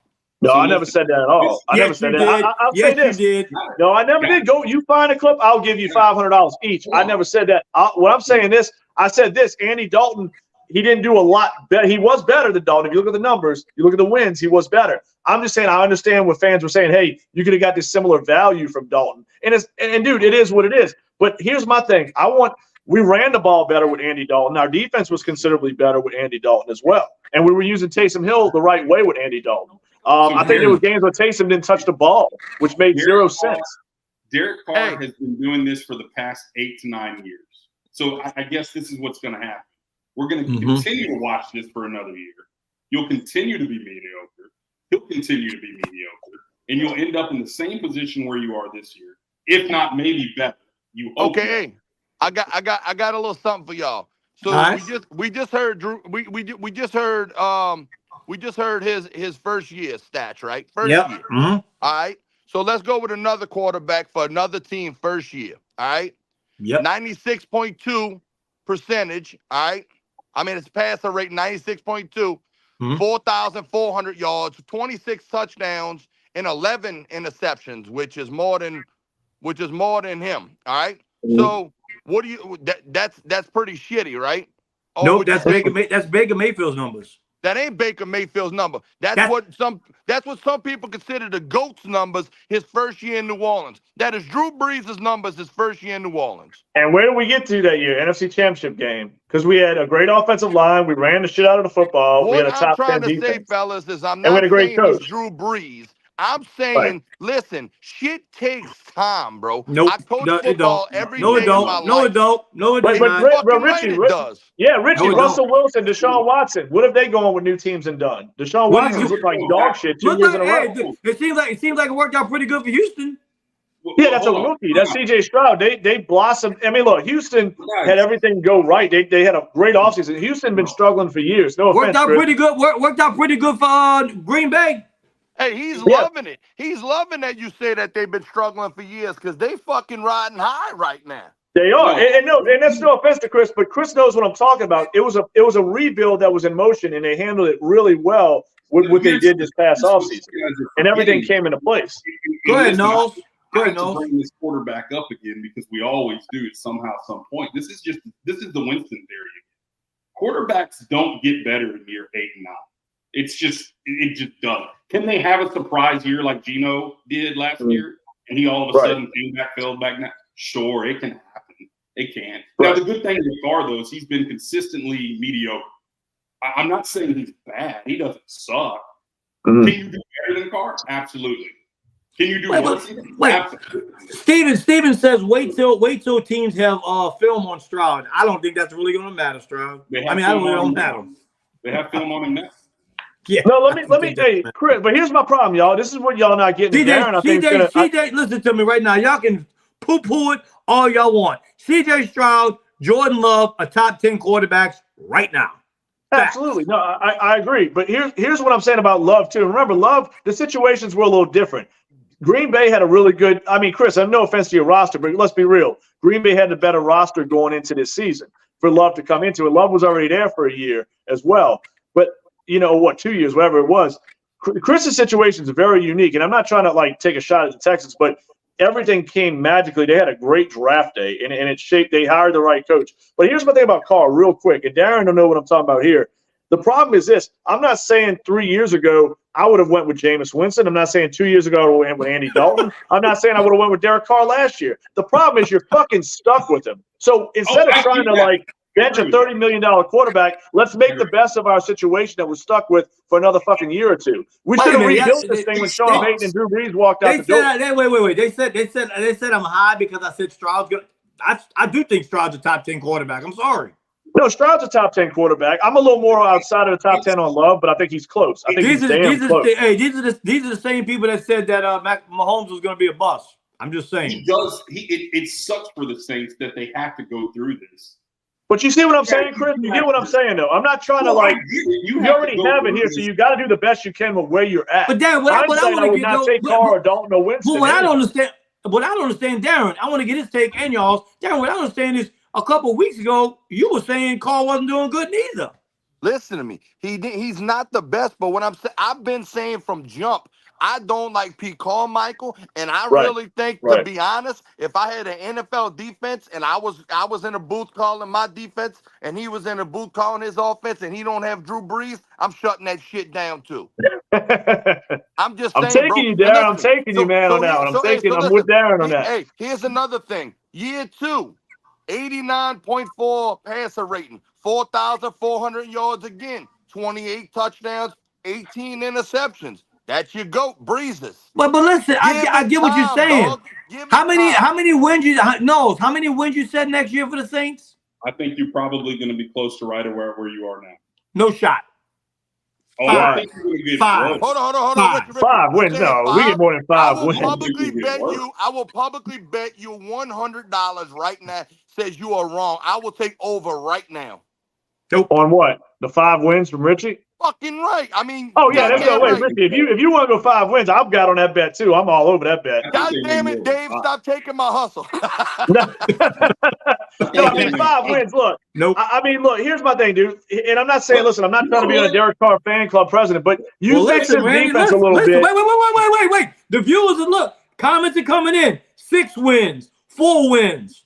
No, I never said that at all. I never said that. I'll say this. You did. No, I never did. Go. You find a clip, I'll give you $500 each. I never said that. What I'm saying is, I said this. Andy Dalton, he didn't do a lot better. He was better than Dalton. If you look at the numbers, you look at the wins, he was better. I'm just saying I understand what fans were saying. Hey, you could have got this similar value from Dalton. And dude, it is what it is. But here's my thing. We ran the ball better with Andy Dalton. Our defense was considerably better with Andy Dalton as well. And we were using Taysom Hill the right way with Andy Dalton. I think there were games where Taysom didn't touch the ball, which made zero sense. Derek Carr has been doing this for the past 8 to 9 years. So I guess this is what's going to happen. We're going to continue to watch this for another year. You'll continue to be mediocre. He'll continue to be mediocre. And you'll end up in the same position where you are this year, if not maybe better. You hope. Okay, I got a little something for y'all. So we just heard Drew. We just heard his first year stats, right? First year. Mm-hmm. All right. So let's go with another quarterback for another team first year. All right. Yep. 96.2 percentage. All right. I mean, it's passer rate 96.2, 4,400 yards, 26 touchdowns, and 11 interceptions, which is more than him. All right. So what do you? That's pretty shitty, right? No, that's Baker Mayfield's numbers. That ain't Baker Mayfield's number. That's what some people consider the GOAT's numbers his first year in New Orleans. That is Drew Brees' numbers his first year in New Orleans. And where did we get to that year? NFC Championship game. Because we had a great offensive line. We ran the shit out of the football. We had a top 10 defense. What I'm trying to say, fellas, is I'm not saying it's Drew Brees. I'm saying, listen, shit takes time, bro. Nope. I coach football every day of my life. No, it don't. But Richie, does. Yeah, Richie, Russell Wilson, Deshaun Watson. What have they gone with new teams and done? Deshaun Watson looked like dog shit 2 years in a row. It seems like it worked out pretty good for Houston. Yeah, that's a rookie. That's C.J. Stroud. They blossomed. I mean, look, Houston had everything go right. They had a great offseason. Houston been struggling for years. No offense, worked out pretty good for Green Bay. Hey, he's loving it. He's loving that you say that they've been struggling for years because they fucking riding high right now. They are, and that's no offense to Chris, but Chris knows what I'm talking about. It was a rebuild that was in motion, and they handled it really well with what they did this past offseason, and everything came into place. Go ahead, Knowles. Go I ahead, have to Nose. bring this quarterback up again because we always do it somehow, some point. This is the Winston theory. Quarterbacks don't get better in year 8 and 9. It just doesn't. Can they have a surprise year like Geno did last year, and he all of a sudden came back, fell back? Now, sure, it can happen. It can. Now the good thing with Carr though is he's been consistently mediocre. I'm not saying he's bad. He doesn't suck. Can you do better than Carr? Absolutely. Can you do worse? Steven says wait till teams have film on Stroud. I don't think that's really going to matter, Stroud. I don't really matter. They have film on him now. Yeah. No, let me. Hey, Chris, but here's my problem, y'all. This is what y'all not getting. CJ, listen to me right now. Y'all can poo-poo it all y'all want. CJ Stroud, Jordan Love, are top 10 quarterbacks right now. Absolutely. No, I agree. But here's what I'm saying about Love, too. Remember, Love, the situations were a little different. Green Bay had a really good – I mean, Chris, I have no offense to your roster, but let's be real. Green Bay had the better roster going into this season for Love to come into it. Love was already there for a year as well. But, 2 years, whatever it was. Chris's situation is very unique, and I'm not trying to, take a shot at the Texans, but everything came magically. They had a great draft day, and it shaped – they hired the right coach. But here's my thing about Carr real quick, and Darren don't know what I'm talking about here. The problem is this. I'm not saying 3 years ago I would have went with Jameis Winston. I'm not saying 2 years ago I would have went with Andy Dalton. I'm not saying I would have went with Derek Carr last year. The problem is you're fucking stuck with him. So instead of trying to bench a $30 million quarterback, let's make the best of our situation that we're stuck with for another fucking year or two. We should have rebuilt this thing when Sean Payton and Drew Brees walked out the door. Wait. They said I'm high because I said Stroud's good. I do think Stroud's a top 10 quarterback. I'm sorry. No, Stroud's a top 10 quarterback. I'm a little more outside of the top 10 on Love, but I think he's close. I think he's damn close. These are the same people that said that Mahomes was going to be a bust. I'm just saying. He does. It sucks for the Saints that they have to go through this. But you see what I'm saying, Chris? You get what I'm saying, though. I'm not trying to you already have it here, so you got to do the best you can with where you're at. But Darren, I would not take Carr or Dalton or Winston. But what I don't understand, Darren, I want to get his take and y'all's. Darren, what I don't understand is a couple of weeks ago you were saying Carr wasn't doing good neither. Listen to me. He's not the best, but what I've been saying from jump, I don't like Pete Carmichael, and I really think, to be honest, if I had an NFL defense and I was in a booth calling my defense and he was in a booth calling his offense and he don't have Drew Brees, I'm shutting that shit down too. I'm just saying, taking you, Darren. I'm taking you, man, on that one. I'm with Darren on that. Hey, here's another thing. Year 2, 89.4 passer rating, 4,400 yards again, 28 touchdowns, 18 interceptions. That's your GOAT, Breezes. But listen, I get what you're saying. How many wins you said next year for the Saints? I think you're probably going to be close to right where you are now. No shot. Oh, I think you're going to get 5. Hold on. 5 wins. No, we get more than 5 wins. I will publicly bet you $100 right now. Says you are wrong. I will take over right now. On what? The 5 wins from Richie? Fucking right. I mean, there's no way, Richie. If you want to go 5 wins, I've got on that bet too. I'm all over that bet. God damn it, Dave! Stop taking my hustle. No, I mean 5 wins. Look, nope. I mean, look. Here's my thing, dude. And I'm not saying, listen, I'm not trying to be on a Derek Carr fan club president, but you fix his defense a little bit. Wait. The viewers comments are coming in. 6 wins, 4 wins.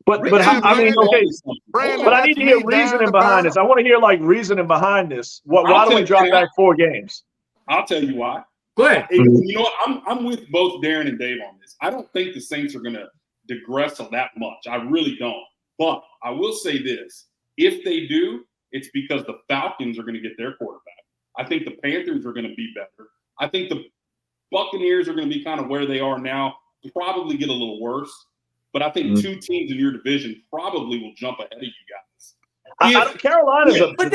But I mean, okay. But I need to hear reasoning behind this. I want to hear reasoning behind this. Why do we drop back 4 games? I'll tell you why. Go ahead. You know what? I'm with both Darren and Dave on this. I don't think the Saints are going to digress that much. I really don't. But I will say this: if they do, it's because the Falcons are going to get their quarterback. I think the Panthers are going to be better. I think the Buccaneers are going to be kind of where they are now. Probably get a little worse. But I think 2 teams in your division probably will jump ahead of you guys. Carolina's but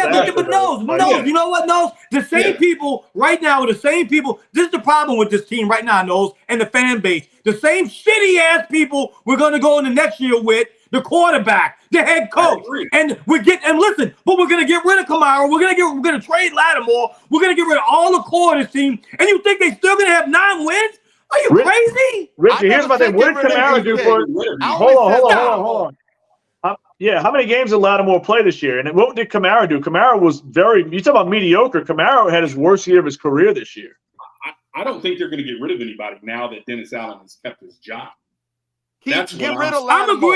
no, you know what, Nose? The same people right now are the same people. This is the problem with this team right now, Nose, and the fan base. The same shitty ass people we're going to go into next year with the quarterback, the head coach, and we're gonna get rid of Kamara. We're gonna trade Lattimore. We're gonna get rid of all the core of this team, and you think they still gonna have 9 wins? Are you crazy? Richie, here's my thing. What did Kamara do for – hold on. How many games did Lattimore play this year? And what did Kamara do? Kamara was you talk about mediocre. Kamara had his worst year of his career this year. I don't think they're going to get rid of anybody now that Dennis Allen has kept his job. Get rid of I'm Lattimore.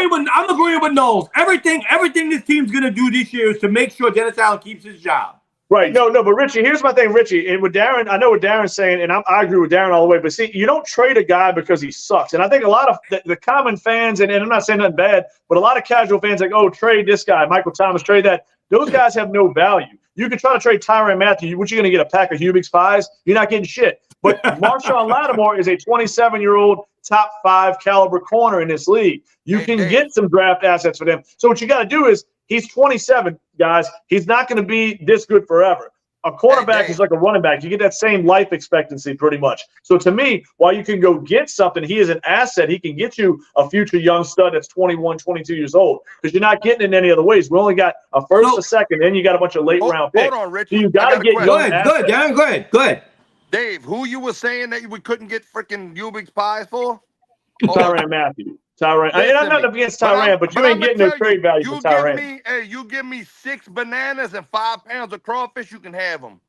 agreeing with Knowles. Everything this team's gonna do this year is to make sure Dennis Allen keeps his job. Right. No, but Richie, here's my thing, Richie. And with Darren, I know what Darren's saying, and I agree with Darren all the way. But see, you don't trade a guy because he sucks. And I think a lot of the common fans, and I'm not saying nothing bad, but a lot of casual fans like, oh, trade this guy, Michael Thomas, trade that. Those guys have no value. You can try to trade Tyrann Mathieu. What you going to get, a pack of Hubig's pies? You're not getting shit. But Marshawn Lattimore is a 27-year-old top 5 caliber corner in this league. You can get some draft assets for them. So what you got to do is, he's 27, guys. He's not going to be this good forever. A quarterback is like a running back. You get that same life expectancy pretty much. So to me, while you can go get something, he is an asset. He can get you a future young stud that's 21, 22 years old, because you're not getting it in any other ways. We only got a first, a second, then you got a bunch of late-round picks. Hold on, Rich. So you got to get young assets. Go ahead, Darren. Go ahead. Dave, who you were saying that we couldn't get freaking Hubig's pies for? Tyrann Mathieu. Tyrann. And I'm not against Tyrann, but you ain't getting no trade value for Tyrann. You give me 6 bananas and 5 pounds of crawfish, you can have them.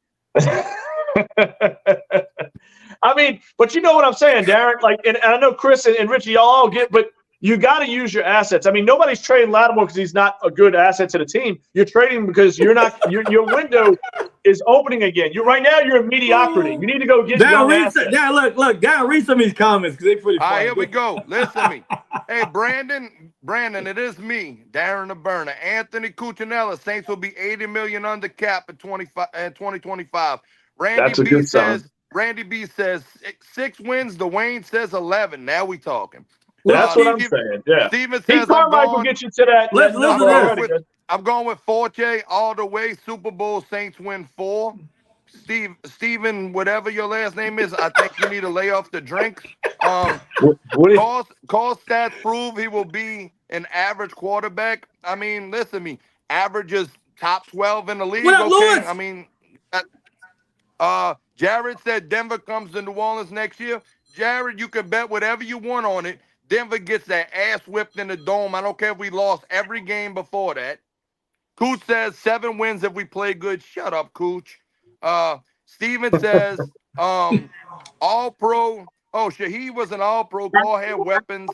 I mean, but you know what I'm saying, Darren? Like, and I know Chris and Richie, y'all all get, but you got to use your assets. I mean, nobody's trading Lattimore because he's not a good asset to the team. You're trading because you're not. Your window is opening again. You're in mediocrity. You need to go get young assets. Down, read some of these comments because they're pretty funny. All right, here we go. Listen to me. Hey, Brandon, it is me, Darren the Burner. Anthony Cuccinella, Saints will be $80 million under cap in 2025. Randy B says 6 wins. Dwayne says 11. Now we talking. That's what I'm saying. Yeah. Steven says Carmichael get you to that. I'm going with Forte all the way. Super Bowl Saints win 4. Steven, whatever your last name is, I think you need to lay off the drinks. Call stats prove he will be an average quarterback. I mean, listen to me. Averages top 12 in the league. What up, Lewis? I mean, Jared said Denver comes to New Orleans next year. Jared, you can bet whatever you want on it. Denver gets their ass whipped in the dome. I don't care if we lost every game before that. Cooch says 7 wins if we play good. Shut up, Cooch. Steven says all-pro. Oh, Shaheed was an all-pro. Call had weapons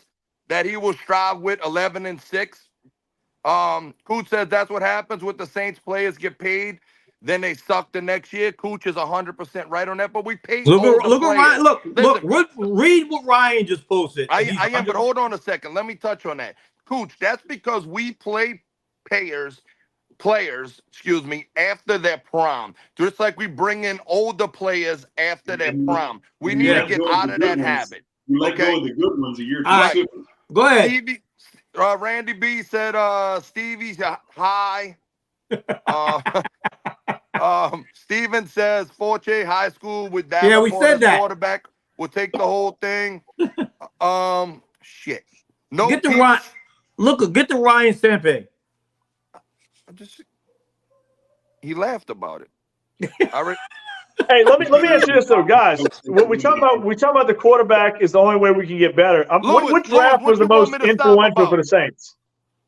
that he will strive with, 11-6. Cooch says that's what happens with the Saints. Players get paid, then they suck the next year. Cooch is 100% right on that, but we pay. Look at Ryan. Look. Read what Ryan just posted. I am, but hold on a second. Let me touch on that. Cooch, that's because we play players, after their prime. Just like we bring in older players after their prime. We need to get out of that habit. You let go of the good ones a year too. Go ahead. Stevie, Randy B said Stevie's high. Steven says Forte High School with that. Yeah, we said that. Quarterback will take the whole thing. Shit. No. Get the Ryan. Get the Ryan Sampe. He laughed about it. Hey, let me ask you this though, guys. When we talk about the quarterback is the only way we can get better. What draft was the most influential for the Saints?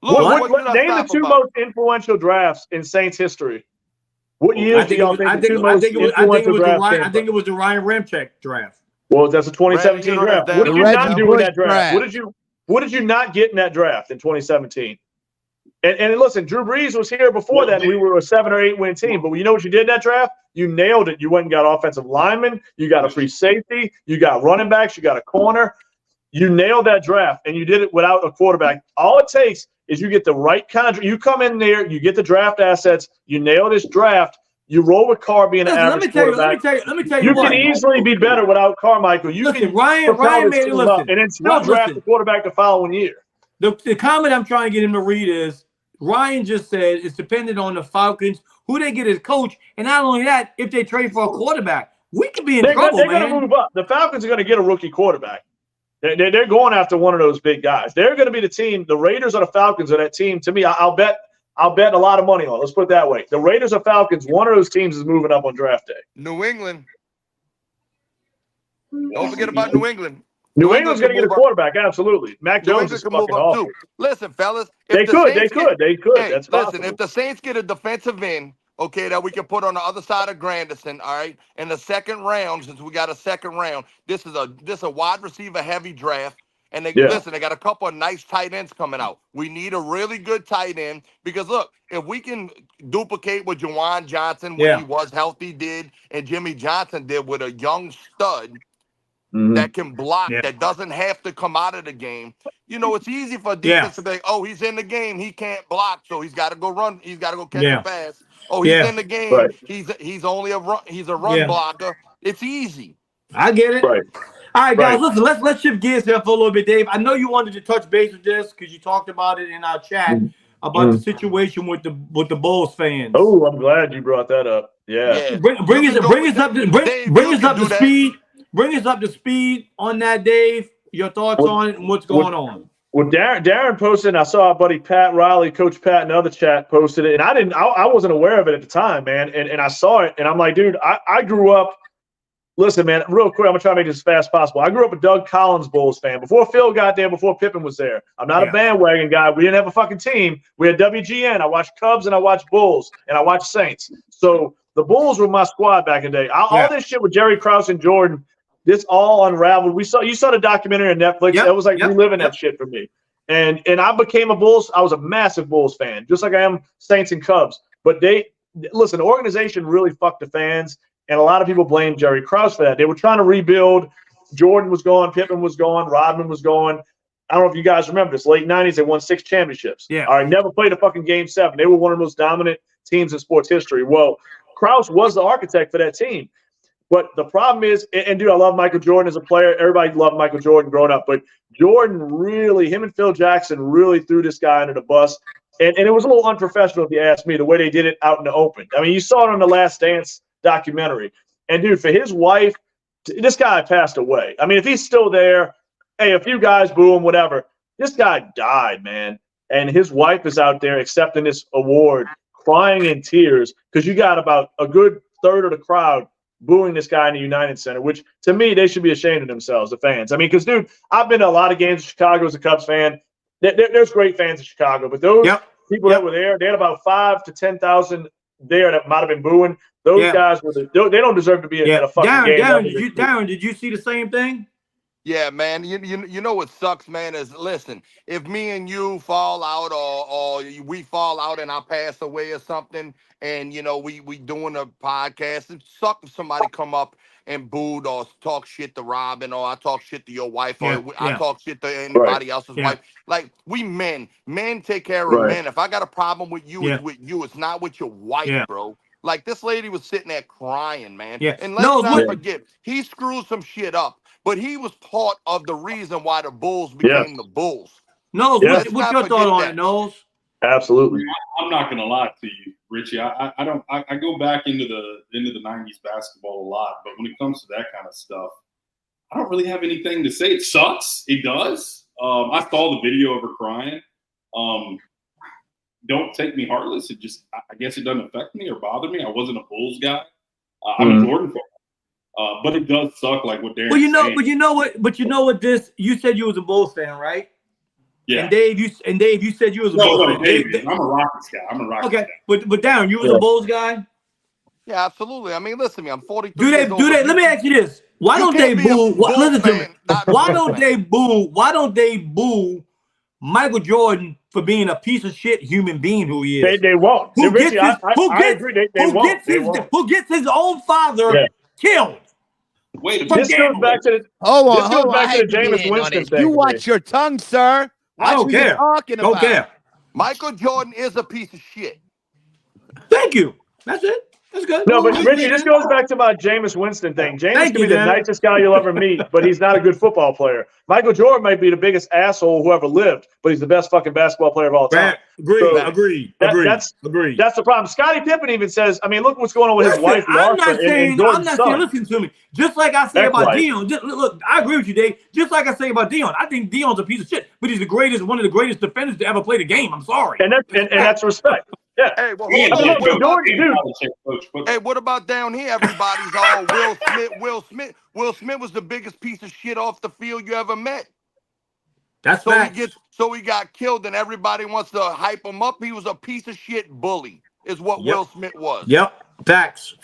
Name the 2 most influential drafts in Saints history. What years do y'all think the 2 most influential drafts? I think it was the Ryan Ramczyk draft. Well, that's a 2017 draft. What did you not do in that draft? What did you not get in that draft in 2017? And listen, Drew Brees was here before that. And we were a 7 or 8 win team. But you know what you did in that draft? You nailed it. You went and got offensive linemen. You got a free safety. You got running backs. You got a corner. You nailed that draft, and you did it without a quarterback. All it takes is you get the right contract. You come in there, you get the draft assets. You nail this draft. You roll with Carr being an average quarterback. Let me tell you. You can easily be better without Carmichael. You can Ryan made it look, and then still draft the quarterback the following year. The comment I'm trying to get him to read is Ryan just said it's dependent on the Falcons, who they get as coach, and not only that, if they trade for a quarterback, we could be in trouble, man. They're going to move up. The Falcons are going to get a rookie quarterback. They're going after one of those big guys. They're going to be the team. The Raiders or the Falcons are that team. To me, I'll bet a lot of money on it. Let's put it that way. The Raiders or Falcons, one of those teams is moving up on draft day. New England. Don't forget about New England. New England's going to get a quarterback, absolutely. Mac Jones is fucking awesome. Listen, fellas. They could. Hey, That's listen, if the Saints get a defensive end okay, that we can put on the other side of Granderson, all right? In the second round, since we got a second round, this is a wide receiver heavy draft. And they listen, they got a couple of nice tight ends coming out. We need a really good tight end because look, if we can duplicate what Juwan Johnson when he was healthy did and Jimmy Johnson did with a young stud that can block, that doesn't have to come out of the game. You know, it's easy for a defense to say, oh, he's in the game, he can't block, so he's got to go run, he's got to go catch a pass. Oh, he's in the game, he's only a run blocker. It's easy. I get it. Right. All right, guys, listen, let's shift gears here for a little bit, Dave. I know you wanted to touch base with this because you talked about it in our chat about the situation with the Bulls fans. Oh, I'm glad you brought that up. Yeah. Bring us up to speed. Bring us up to speed on that, Dave. Your thoughts on it and what's going on. Well, Darren posted, and I saw our buddy Pat Riley, Coach Pat, in other chat posted it, and I wasn't aware of it at the time, man. And I saw it, and I'm like, dude, I grew up. Listen, man, real quick, I'm going to try to make this as fast as possible. I grew up a Doug Collins Bulls fan. Before Phil got there, before Pippen was there. I'm not a bandwagon guy. We didn't have a fucking team. We had WGN. I watched Cubs and I watched Bulls and I watched Saints. So the Bulls were my squad back in the day. All this shit with Jerry Krause and Jordan, this all unraveled. You saw the documentary on Netflix. That was like reliving that shit for me. And I became a Bulls. I was a massive Bulls fan, just like I am Saints and Cubs. But the organization really fucked the fans. And a lot of people blame Jerry Krause for that. They were trying to rebuild. Jordan was gone. Pippen was gone. Rodman was gone. I don't know if you guys remember this. Late 90s, they won 6 championships. Yeah. All right, never played a fucking Game 7. They were one of the most dominant teams in sports history. Well, Krause was the architect for that team. But the problem is, and dude, I love Michael Jordan as a player. Everybody loved Michael Jordan growing up. But Jordan really, him and Phil Jackson really threw this guy under the bus. And it was a little unprofessional, if you ask me, the way they did it out in the open. I mean, you saw it on The Last Dance documentary. And dude, for his wife, this guy passed away. I mean, if he's still there, hey, a few guys boo him, whatever. This guy died, man. And his wife is out there accepting this award, crying in tears, because you got about a good third of the crowd booing this guy in the United Center, which to me, they should be ashamed of themselves, the fans. I mean, because, dude, I've been to a lot of games in Chicago as a Cubs fan. There's great fans in Chicago, but those people that were there, they had about 5,000 to 10,000 there that might have been booing. Those guys they don't deserve to be at a fucking game. Darren, did you see the same thing? Yeah, man. You know what sucks, man, is listen, if me and you fall out or we fall out and I pass away or something, and you know we doing a podcast, it sucks if somebody come up and booed or talk shit to Robin or I talk shit to your wife or I talk shit to anybody else's wife. Like we men take care of men. If I got a problem with you, it's with you. It's not with your wife, bro. Like this lady was sitting there crying, man. And let's not forget, he screwed some shit up, but he was part of the reason why the Bulls became the Bulls. Knowles, what's your thought on it, Knowles? Absolutely. I'm not gonna lie to you, Richie. I go back into the 90s basketball a lot, but when it comes to that kind of stuff, I don't really have anything to say. It sucks. It does. I saw the video of her crying. Don't take me heartless. It just, I guess it doesn't affect me or bother me. I wasn't a Bulls guy. I'm a Jordan fan. But it does suck, like what Darren's saying. But you know what? You said you was a Bulls fan, right? Yeah. And Dave, you said you was a Bulls fan. Dave, I'm a Rockets guy. Okay, but Darren, you was a Bulls guy. Yeah, absolutely. I mean, listen to me. I'm 42. Do they? Let me ask you this: Why don't they boo? Listen to me. Why don't they boo Michael Jordan for being a piece of shit human being who he is? They won't. Who gets his own father killed? Wait, this goes back to the Jameis Winston thing. You watch your tongue, sir. I don't care. Don't care. Michael Jordan is a piece of shit. Thank you. That's it. That's good. No, but Richie, this goes back to my Jameis Winston thing. Jameis can be the nicest guy you'll ever meet, but he's not a good football player. Michael Jordan might be the biggest asshole who ever lived, but he's the best fucking basketball player of all time. Agreed. That's the problem. Scottie Pippen even says, I mean, look what's going on with his wife, Martha, and Jordan's son. Listen to me. Just like I say about Dion. Look, I agree with you, Dave. Just like I say about Dion. I think Dion's a piece of shit, but he's one of the greatest defenders to ever play the game. I'm sorry. And that's respect. Yeah. Hey, what about down here? Everybody's all Will Smith. Will Smith was the biggest piece of shit off the field you ever met. That's so he got killed, and everybody wants to hype him up. He was a piece of shit bully. is what Yep. Will Smith was. Yep. Facts.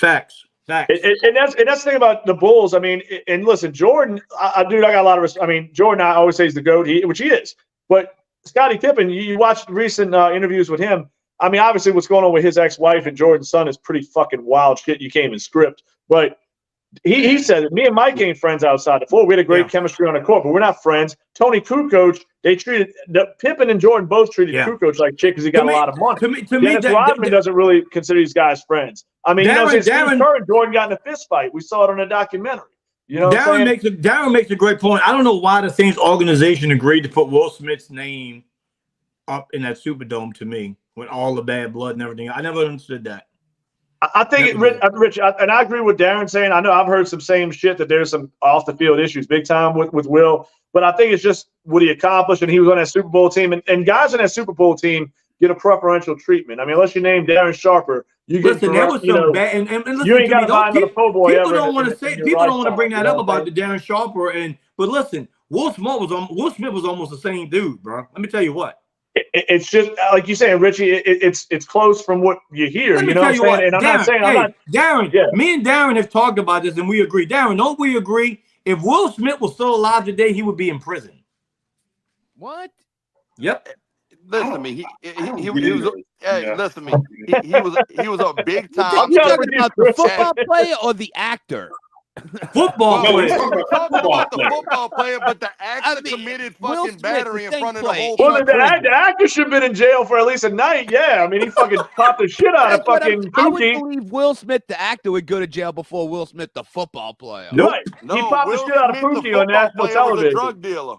And that's the thing about the Bulls. I mean, and listen, Jordan, I got a lot of respect. I mean, Jordan, I always say he's the GOAT, which he is. But Scottie Pippen, you watched recent interviews with him. I mean, obviously, what's going on with his ex-wife and Jordan's son is pretty fucking wild shit. You can't even script. But he said that me and Mike ain't friends outside the floor. We had a great chemistry on the court, but we're not friends. Tony Kukoc, they treated Pippen and Jordan both treated Kukoc like shit because he got a lot of money. Dennis Rodman doesn't really consider these guys friends. I mean, Steve Kerr and Jordan got in a fist fight. We saw it on a documentary. You know, Darren makes a great point. I don't know why the Saints organization agreed to put Will Smith's name up in that Superdome to me with all the bad blood and everything. I never understood that. I think Rich, and I agree with Darren saying. I know I've heard some same shit that there's some off the field issues, big time with Will. But I think it's just what he accomplished, and he was on that Super Bowl team, and guys on that Super Bowl team get a preferential treatment. I mean, unless you name Darren Sharper, you get there was some bad. And listen, you ain't got to buy another po' boy people ever. Don't want to say. People don't want to bring that up about the Darren Sharper. But listen, Will Smith was almost the same dude, bro. Let me tell you what. It's just like you saying, Richie. It's close from what you hear. You know what I'm saying? And I'm not saying Darren. Yeah. Me and Darren have talked about this, and we agree. Darren, don't we agree? If Will Smith was still alive today, he would be in prison. What? Yep. Listen to me. He was. Hey, listen to me. He was a big time. You talking about the football player or the actor? Football player. We're talking about the football player, but the actor committed fucking battery in front of the whole country. The actor should have been in jail for at least a night. Yeah, I mean, he fucking popped the shit out of fucking Pookie. I would believe Will Smith, the actor, would go to jail before Will Smith, the football player. Nope. Right. He popped the shit out of Pookie on national television. Was a drug dealer.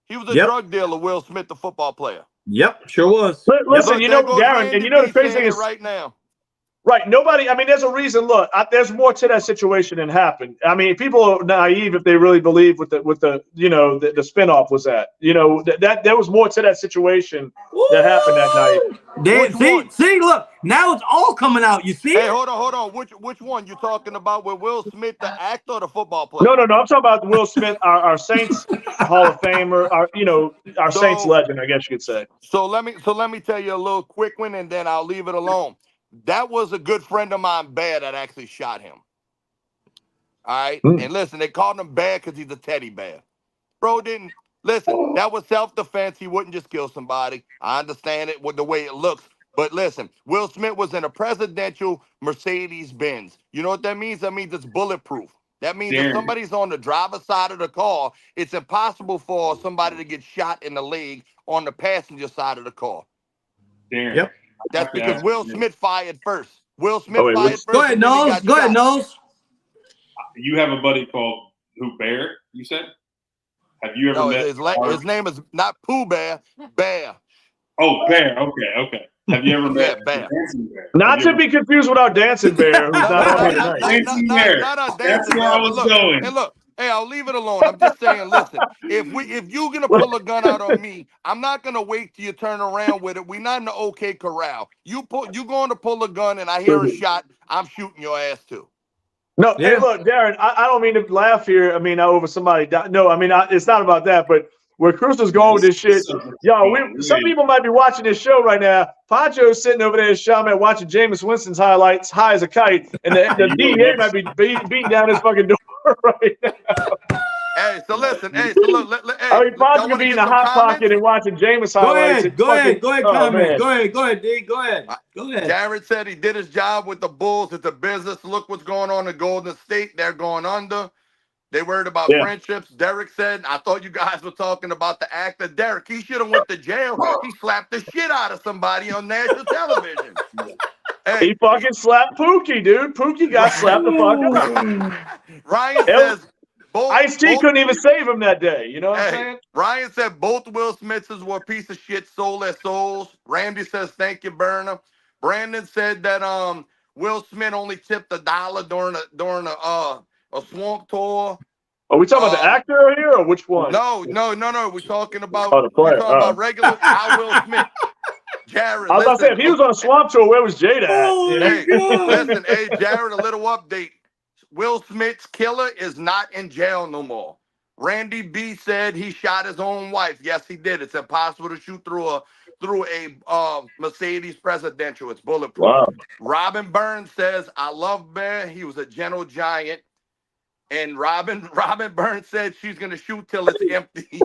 He was a drug dealer, Will Smith, the football player. Yep, sure was. Listen, Darren, and the crazy thing is right now. Right. Nobody, I mean, there's a reason. Look, there's more to that situation than happened. I mean, people are naive if they really believe what the spinoff was at. You know, that there was more to that situation that happened that night. See, look, now it's all coming out. You see? Hey, hold on. Which one you talking about with Will Smith, the actor or the football player? No. I'm talking about Will Smith, our Saints Hall of Famer, our Saints legend, I guess you could say. So let me tell you a little quick one, and then I'll leave it alone. That was a good friend of mine, Bear, that actually shot him. All right? And listen, they called him Bear because he's a teddy bear. Bro didn't. Listen, that was self-defense. He wouldn't just kill somebody. I understand it with the way it looks. But listen, Will Smith was in a presidential Mercedes-Benz. You know what that means? That means it's bulletproof. That means if somebody's on the driver's side of the car, it's impossible for somebody to get shot in the leg on the passenger side of the car. Yep. That's because Will Smith fired first. Will Smith fired first. Go ahead, Knowles. You have a buddy called Bear, you said? Have you ever met his name is not Pooh Bear, Bear. Oh, Bear. Okay. Have you ever met Bear? Dancing Bear? Not to be confused with our Dancing Bear, who's not on here tonight. Dancing Bear. That's where I was going. And look, hey, I'll leave it alone. I'm just saying, listen, if you're gonna pull a gun out on me, I'm not gonna wait till you turn around with it. We're not in the OK Corral. You going to pull a gun and I hear a shot, I'm shooting your ass too. No, hey, look, Darren, I don't mean to laugh here. I mean, over somebody. No, I mean, it's not about that. But where Crystal's going with this shit, some people might be watching this show right now. Pacho's sitting over there in Chalmette watching Jameis Winston's highlights, high as a kite, and the DEA might be beating down his fucking door right now. Hey, so listen. Hey, I mean, Pacho could be in the hot pocket and watching Jameis highlights. Go ahead, comment. Go ahead, D. Go ahead. Jared said he did his job with the Bulls. It's a business. Look what's going on in Golden State. They're going under. They worried about friendships. Derek said, I thought you guys were talking about the actor. Derek, he should have went to jail. He slapped the shit out of somebody on national television. Hey. He fucking slapped Pookie, dude. Pookie got slapped the fuck up. Ryan says, Ice-T couldn't even save him that day. You know what I'm saying? Ryan said both Will Smiths were a piece of shit, sold their souls. Randy says, thank you, Burner. Brandon said that Will Smith only tipped $1 during a swamp tour. Are we talking about the actor here or which one? No. We're talking about the player. Regular Will Smith. Jared, I was about to say, if he was on a swamp tour, where was Jada at? Listen, hey, Jared, a little update. Will Smith's killer is not in jail no more. Randy B said he shot his own wife. Yes, he did. It's impossible to shoot through through a Mercedes Presidential. It's bulletproof. Wow. Robin Burns says, I love Bear. He was a gentle giant. And Robin Burns said she's going to shoot till it's empty.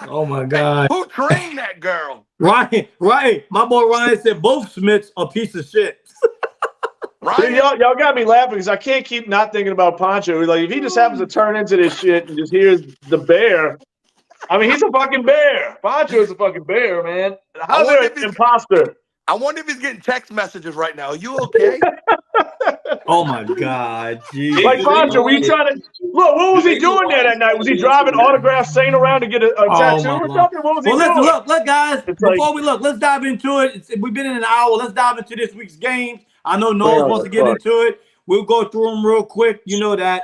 Oh, my God. Who trained that girl? Right. My boy Ryan said both Smiths a piece of shit. Dude, y'all got me laughing because I can't keep not thinking about Poncho. Like, if he just happens to turn into this shit and just hears the bear, I mean, he's a fucking bear. Poncho is a fucking bear, man. How's there an imposter? I wonder if he's getting text messages right now. Are you okay? Oh, my God. Jeez. Like, Poncho, were you trying to look? What was he doing there that night? Was he driving autograph Saint around to get a tattoo or something? What was he doing? Look, guys. Before we look, let's dive into it. We've been in an hour. Let's dive into this week's games. I know Noah wants to get into it. We'll go through them real quick. You know that.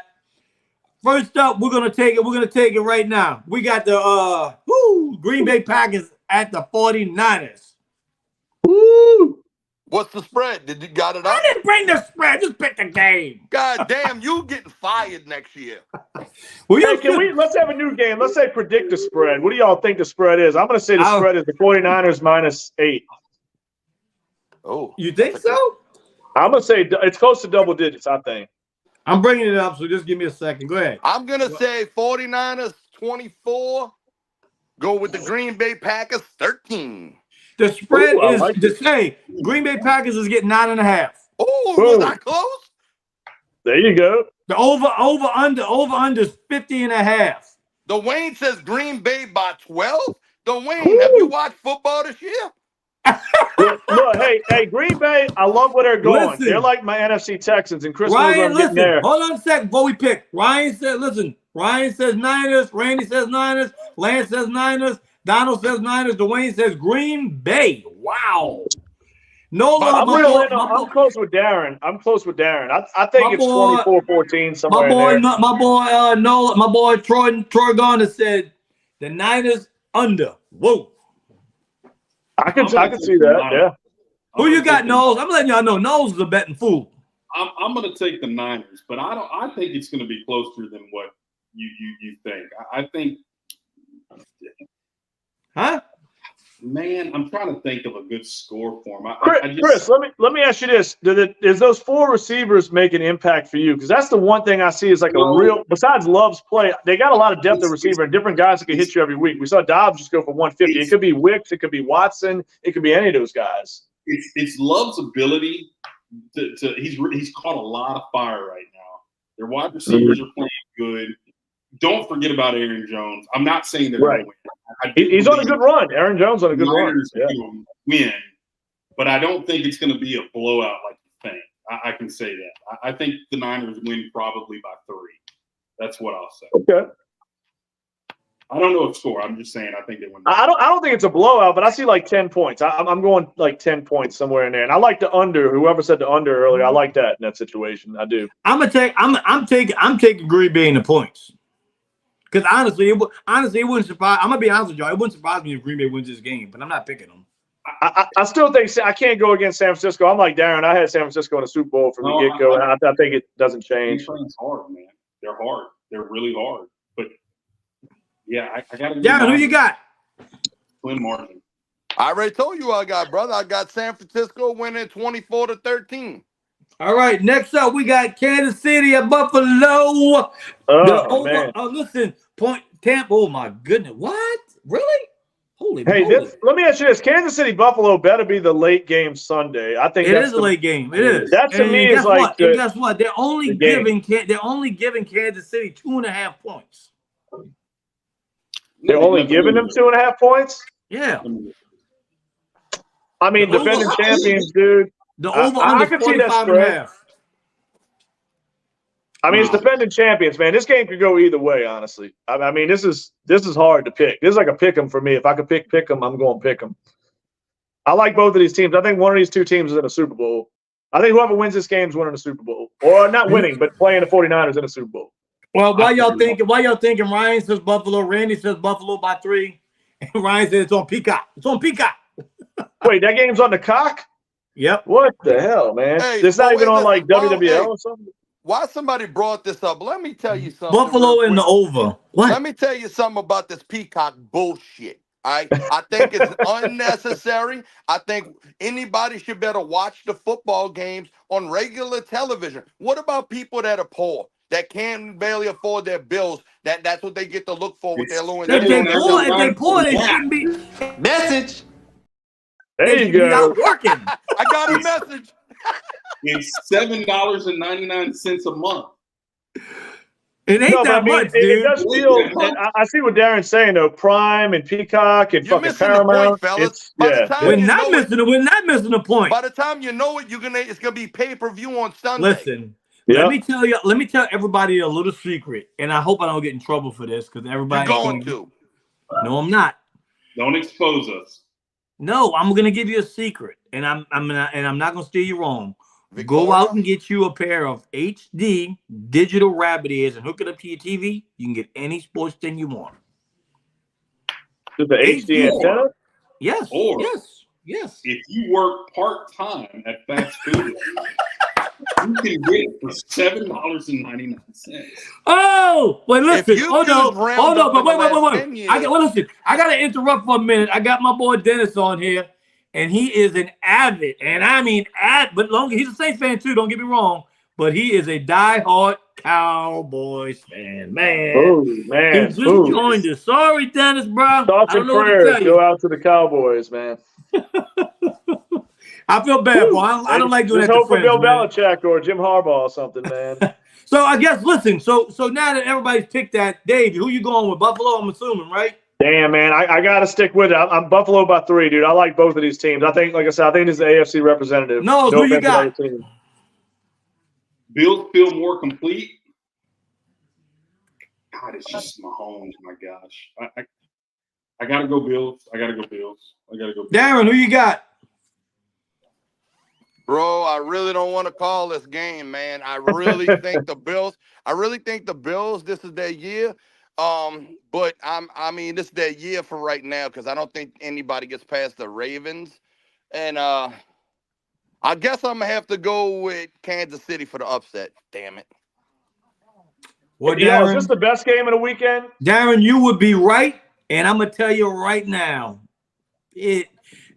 First up, we're gonna take it right now. We got the Green Bay Packers at the 49ers. Woo! What's the spread? Did you got it up? I didn't bring the spread. Just pick the game. God damn, you getting fired next year. Let's have a new game. Let's say predict the spread. What do y'all think the spread is? I'm gonna say the spread is the 49ers -8. Oh, you think so? I'm gonna say it's close to double digits. I think. I'm bringing it up, so just give me a second. Go ahead. I'm gonna say 49ers 24. Go with the Green Bay Packers 13. The spread Green Bay Packers is getting 9.5. Oh, was that close? There you go. The over-under is 50.5. Dwayne says Green Bay by 12. Dwayne, have you watched football this year? Look, hey, Green Bay, I love where they're going. Listen, they're like my NFC Texans, and Chris Ryan, knows I'm getting there. Hold on a second before we pick. Ryan says Niners. Randy says Niners. Lance says Niners. Donald says Niners. Dwayne says Green Bay. Wow. I'm close with Darren. I think it's 24-14 somewhere in there. My boy Troy Garner said the Niners under. Whoa. I can see that. Yeah. Who you got, Knowles? I'm letting y'all know Knowles is a betting fool. I'm going to take the Niners, but I think it's going to be closer than what you think. I think. Huh? Man, I'm trying to think of a good score for him. Chris, let me ask you this: Does those four receivers make an impact for you? Because that's the one thing I see is like a real. Besides Love's play, they got a lot of depth at receiver and different guys that can hit you every week. We saw Dobbs just go for 150. It could be Wicks, it could be Watson, it could be any of those guys. It's Love's ability to he's caught a lot of fire right now. Their wide receivers are playing good. Don't forget about Aaron Jones. I'm not saying they're going to win. He's on a good run. Aaron Jones on a good run. Win, but I don't think it's going to be a blowout like you think. I can say that. I think the Niners win probably by 3. That's what I'll say. Okay. I don't know if score. I'm just saying I think they win. I don't think it's a blowout, but I see like 10 points. I'm going like 10 points somewhere in there, and I like the under. Whoever said the under earlier, I like that in that situation. I do. I'm taking Green Bay in the points. Because honestly, it wouldn't surprise. I'm gonna be honest with y'all. It wouldn't surprise me if Green Bay wins this game, but I'm not picking them. I still think I can't go against San Francisco. I'm like Darren. I had San Francisco in the Super Bowl from the get-go, and I think it doesn't change. It's hard, man. They're hard. They're really hard. But yeah, I got to. Darren, who you got? Slim margin. I already told you I got San Francisco winning 24-13. All right, next up we got Kansas City at Buffalo. Man. Listen, Tampa. Oh my goodness, what? Really? Holy moly. Let me ask you this: Kansas City Buffalo better be the late game Sunday. I think it is a late game. It is. That to me is like. Guess what? They're only giving Kansas City 2.5 points. They're only giving them 2.5 points. Yeah. I mean, defending champions, dude. The over under 45.5. I mean, it's defending champions, man. This game could go either way, honestly. I mean, this is hard to pick. This is like a pick 'em for me. If I could pick 'em, I'm going to pick 'em. I like both of these teams. I think one of these two teams is in a Super Bowl. I think whoever wins this game is winning a Super Bowl, or not winning, but playing the 49ers in a Super Bowl. Well, why y'all thinking? Ryan says Buffalo. Randy says Buffalo by 3, and Ryan says it's on Peacock. It's on Peacock. Wait, that game's on the cock? Yep. What the hell, man? Hey, it's not even on like WWL or something? Why somebody brought this up? Let me tell you something. Buffalo in the over. What? Let me tell you something about this Peacock bullshit. I think it's unnecessary. I think anybody should better watch the football games on regular television. What about people that are poor, that can barely afford their bills? That's what they get to look for with their little If they entertainment. poor, they shouldn't be. Message. There They you should be out go. working. I got a message. It's $7.99 a month. It ain't No, but that I mean, much, it dude. does feel. I see what Darren's saying though. Prime and Peacock and You're fucking missing the point, Paramount. fellas. It's By the yeah. time We're you not know it, missing it. We're not missing the point. by the time you know it, it's gonna be pay-per-view on Sunday. Listen, let me tell everybody a little secret, and I hope I don't get in trouble for this because You're everybody's going to. No, I'm not. Don't expose us. No, I'm gonna give you a secret, and I'm not gonna steer you wrong. Go Victoria? out and get you a pair of HD digital rabbit ears and hook it up to your TV. You can get any sports thing you want. Just the HD antenna. Yes. Or- Yes. If you work part-time at fast food, you can get it for $7.99. Oh, wait, listen. If you Oh no, use Roundup but in the last wait. 10 years- Listen. I gotta interrupt for a minute. I got my boy Dennis on here, and he is an avid, and I mean he's a Saints fan too. Don't get me wrong, but he is a diehard Cowboys fan. Man, Oh he man. just Ooh. joined us. Sorry, Dennis, bro. Thoughts I don't and know what to prayers tell go you. out to the Cowboys, man. I feel bad, boy. I don't like doing Just that to hope for friends, Bill man. Belichick or Jim Harbaugh or something, man. So I guess listen. So now that everybody's picked that, Dave, who you going with? Buffalo, I'm assuming, right? Damn, man, I got to stick with it. I'm Buffalo by 3, dude. I like both of these teams. I think, like I said, I think this is the AFC representative. No, who you offense to got? either team. Bills feel more complete. God, it's just Mahomes. My gosh, I gotta go Bills. I gotta go Bills. Darren, who you got? Bro, I really don't want to call this game, man. I really think the Bills. This is their year. But I mean, this is their year for right now because I don't think anybody gets past the Ravens, and I guess I'm gonna have to go with Kansas City for the upset. Damn it. Well, Yeah, is Darren, this the best game of the weekend? Darren, you would be right, and I'm gonna tell you right now,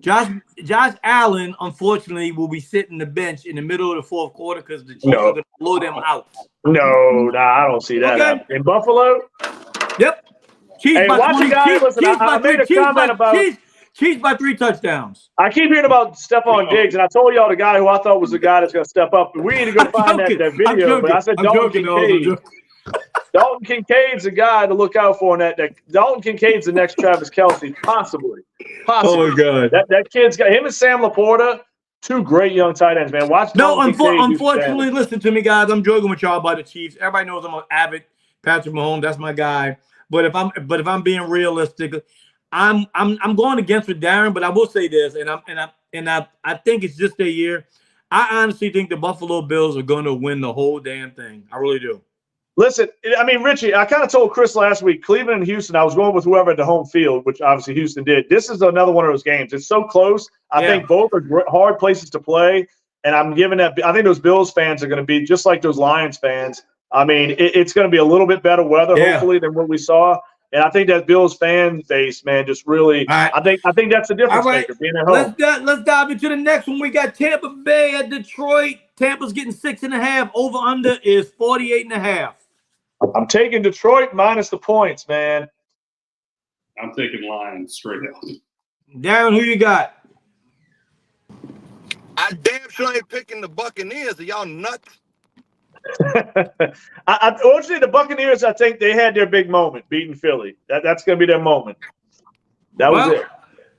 Josh Allen, unfortunately, will be sitting the bench in the middle of the fourth quarter because the Chiefs are gonna blow them out. No, I don't see that. Okay. In Buffalo? Yep. Chiefs Hey, by watch 20. a guy. Chiefs, Listen, Chiefs I by made a three. comment about. Chiefs by 3 touchdowns. I keep hearing about Stephon Diggs, and I told y'all the guy who I thought was the guy that's going to step up. We need to go find that video. But I said Dalton Kincaid. Dalton Kincaid's the guy to look out for. In that Dalton Kincaid's the next Travis Kelce, possibly. Oh my God. That kid's got him and Sam Laporta, 2 great young tight ends, man. Watch. Unfortunately, listen to me, guys. I'm joking with y'all about the Chiefs. Everybody knows I'm an avid Patrick Mahomes. That's my guy. But if I'm being realistic, I'm going against with Darren. But I will say this, and I think it's just their year. I honestly think the Buffalo Bills are going to win the whole damn thing. I really do. Listen, I mean, Richie, I kind of told Chris last week, Cleveland and Houston, I was going with whoever at the home field, which obviously Houston did. This is another one of those games. It's so close. I think both are hard places to play, and I'm giving that – I think those Bills fans are going to be just like those Lions fans. I mean, it's going to be a little bit better weather, hopefully, than what we saw. And I think that Bills fan base, man, just really I think that's the difference maker, being at home. Let's dive into the next one. We got Tampa Bay at Detroit. Tampa's getting 6.5. Over under is 48.5. I'm taking Detroit minus the points, man. I'm taking Lions straight out. Darren, who you got? I damn sure ain't picking the Buccaneers. Are y'all nuts? Honestly, the Buccaneers, I think they had their big moment beating Philly. That's going to be their moment. That was it.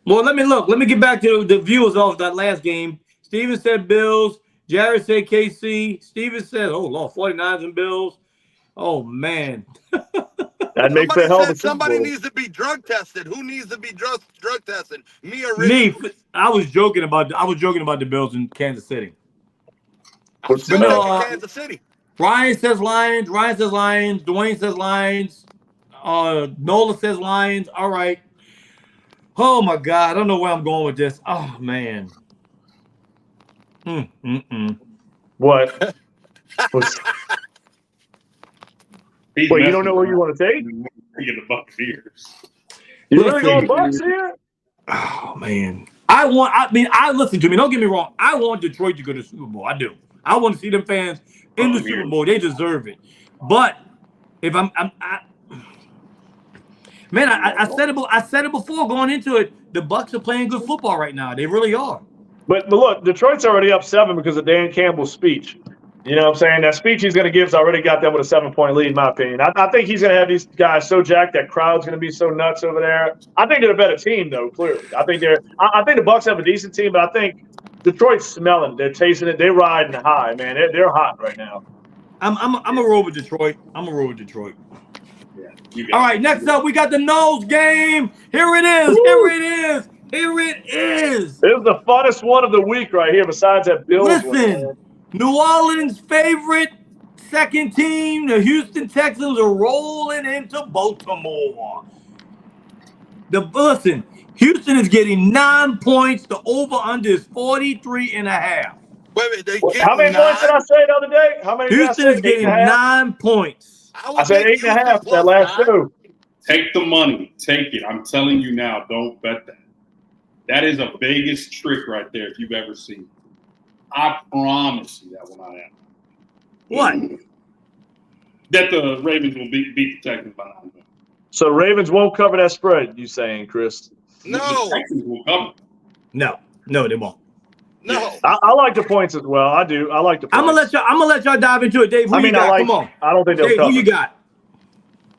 Well, let me look. Let me get back to the viewers of that last game. Steven said Bills. Jared said KC. Steven said, oh, Lord, 49ers and Bills. Oh, man. That makes a hell of a somebody needs to be drug tested. Who needs to be drug tested? Me or Rich? Me. I was joking about the Bills in Kansas City. I'm still taking Kansas City. Ryan says Lions. Ryan says Lions. Dwayne says Lions. Nola says Lions. All right. Oh, my God. I don't know where I'm going with this. Oh, man. What? Wait, you don't know who you want to take? Get the Buccaneers. You really going Bucks here? Oh man, I listen to me. Don't get me wrong. I want Detroit to go to the Super Bowl. I do. I want to see them fans in the Super Bowl. They deserve it. But if man, I said it before going into it. The Bucks are playing good football right now. They really are. But look, Detroit's already up 7 because of Dan Campbell's speech. You know what I'm saying? That speech he's going to give has already got them with a 7-point lead, in my opinion. I think he's going to have these guys so jacked that crowd's going to be so nuts over there. I think they're a better team, though, clearly. I think the Bucks have a decent team, but I think Detroit's smelling. They're tasting it. They're riding high, man. They're hot right now. I'm a roll with Detroit. Yeah. All right, next up, we got the nose game. Here it is. Woo! Here it is. Here it is. This is the funnest one of the week right here, besides that Bills Listen, one. New Orleans' favorite second team, the Houston Texans, are rolling into Baltimore. Listen, Houston is getting 9 points. The over-under is 43.5. Wait, how many points did I say the other day? How many? Houston is getting 9 points. I said 8.5 that last show. Take the money. Take it. I'm telling you now, don't bet that. That is a Vegas trick right there if you've ever seen it. I promise you that will not happen. What? That the Ravens will beat the Texans by 9 points. So Ravens won't cover that spread, you saying, Chris? No. The Texans will cover. No, they won't. No. I like the points as well. I do. I like the points. I'm gonna let y'all dive into it, Dave. Who you got? Come on. I don't think they'll Dave, cover. who you got?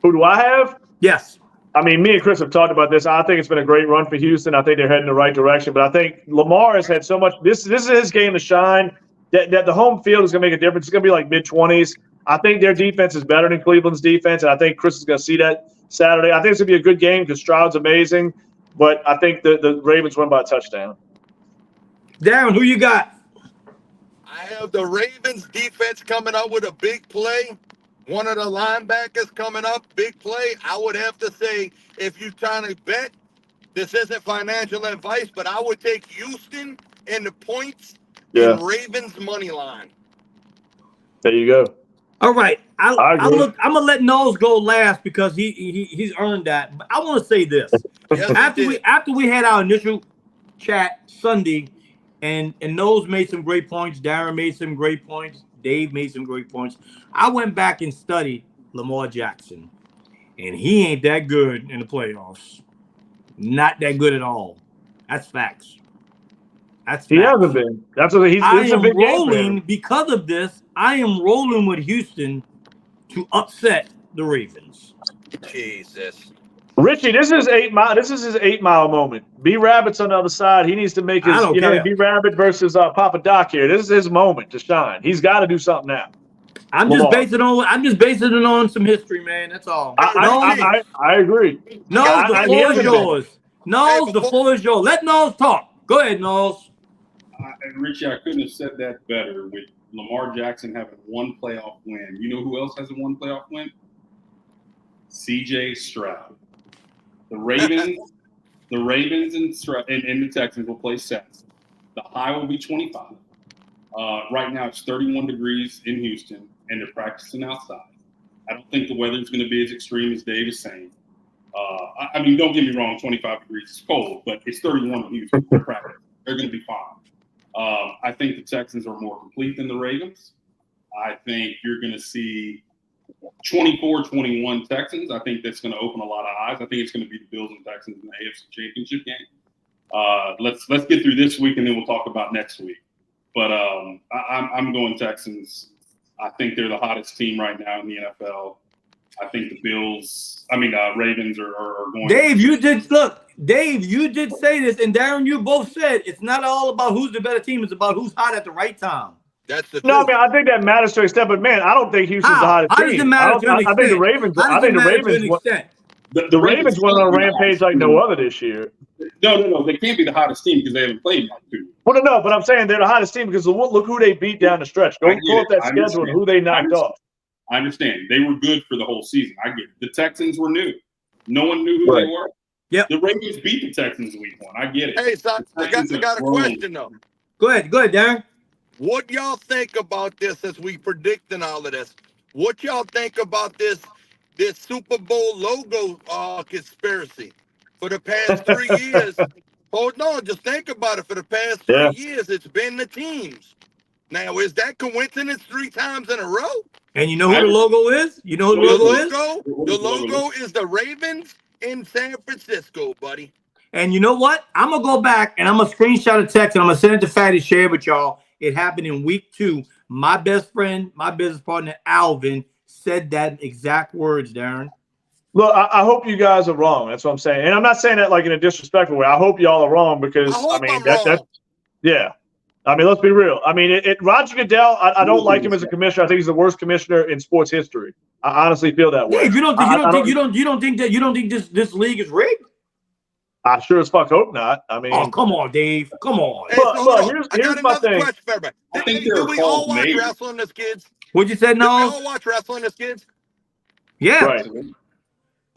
Who do I have? Yes. I mean, me and Chris have talked about this. I think it's been a great run for Houston. I think they're heading the right direction. But I think Lamar has had so much. This is his game to shine. That the home field is going to make a difference. It's going to be like mid-20s. I think their defense is better than Cleveland's defense, and I think Chris is going to see that Saturday. I think it's going to be a good game because Stroud's amazing. But I think the Ravens win by a touchdown. Darren, who you got? I have the Ravens defense coming up with a big play. One of the linebackers coming up, big play. I would have to say, if you're trying to bet, this isn't financial advice, but I would take Houston in the points and Ravens money line. There you go. All right. I'm gonna let Knowles go last because he's earned that. But I want to say this. Yes, after we had our initial chat Sunday, and Knowles made some great points, Darren made some great points, Dave made some great points. I went back and studied Lamar Jackson, and he ain't that good in the playoffs. Not that good at all. That's facts. He hasn't been. That's what he's. I am rolling because of this. I am rolling with Houston to upset the Ravens. Jesus. Richie, this is 8 Mile. This is his 8 Mile moment. B Rabbit's on the other side. He needs to make his. B Rabbit versus Papa Doc here. This is his moment to shine. He's got to do something now. I'm just basing it on some history, man. That's all. I agree. No, the floor is yours. No, the floor is yours. Let Knowles talk. Go ahead, Knowles. Richie, I couldn't have said that better. With Lamar Jackson having one playoff win, you know who else has a one playoff win? C.J. Stroud. The Ravens and the Texans will play Saturday. The high will be 25. Right now it's 31 degrees in Houston, and they're practicing outside. I don't think the weather is going to be as extreme as Dave is saying. I mean, don't get me wrong, 25 degrees is cold, but it's 31 in Houston. They're practicing. They're going to be fine. I think the Texans are more complete than the Ravens. I think you're going to see 24-21 Texans. I think that's going to open a lot of eyes. I think it's going to be the Bills and Texans in the AFC Championship game. Let's get through this week, and then we'll talk about next week. But I'm going Texans. I think they're the hottest team right now in the NFL. I think the Ravens are going. Dave, you did say this, and Darren, you both said it's not all about who's the better team. It's about who's hot at the right time. That's the no, man. I think that matters to an extent, but man, I don't think Houston's the hottest team. Does it matter to an extent? I think the Ravens. The Ravens went on a rampage like no other this year. No. They can't be the hottest team because they haven't played like two. Well, no, but I'm saying they're the hottest team because look who they beat down the stretch. Go pull up that schedule and who they knocked off. I understand. They were good for the whole season. I get it. The Texans were new. No one knew who they were. Yep. The Ravens beat the Texans week 1. I get it. Hey, son, I got a question, though. Go ahead, Darren. What y'all think about this as we predicting all of this? What y'all think about this Super Bowl logo conspiracy? For the past 3 years, hold on, just think about it. For the past 3 years, it's been the teams. Now, is that coincidence 3 times in a row? And you know who the logo is? You know who the logo is? The logo is the Ravens in San Francisco, buddy. And you know what? I'm going to go back and I'm going to screenshot a text and I'm going to send it to Fatty, share with y'all. It happened in week 2. My best friend, my business partner, Alvin, said that exact words, Darren. Look, I hope you guys are wrong. That's what I'm saying. And I'm not saying that like in a disrespectful way. I hope y'all are wrong because, yeah. I mean, let's be real. I mean, Roger Goodell, I don't like him as a commissioner. I think he's the worst commissioner in sports history. I honestly feel that way. Yeah, you don't think this league is rigged? I sure as fuck hope not. I mean, oh, come on, Dave. Come on. Hey, look, here's my thing. Do we all watch wrestling as kids? What'd you say, no? Do we all watch wrestling as kids? Yeah. Right.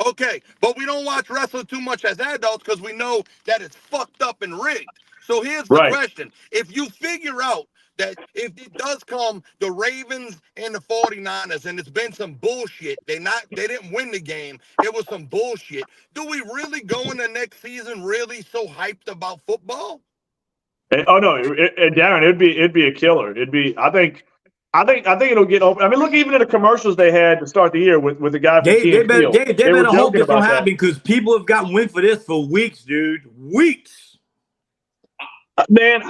Okay, but we don't watch wrestling too much as adults because we know that it's fucked up and rigged. So here's the question. If you figure out that if it does come the Ravens and the 49ers and it's been some bullshit, they didn't win the game, it was some bullshit, do we really go in the next season really so hyped about football? Oh no, Darren, it'd be a killer. I think it'll get open. I mean, look, even in the commercials they had to start the year with the guy from they better hope this don't happen because people have gotten wind for this for weeks, dude. Weeks. Man,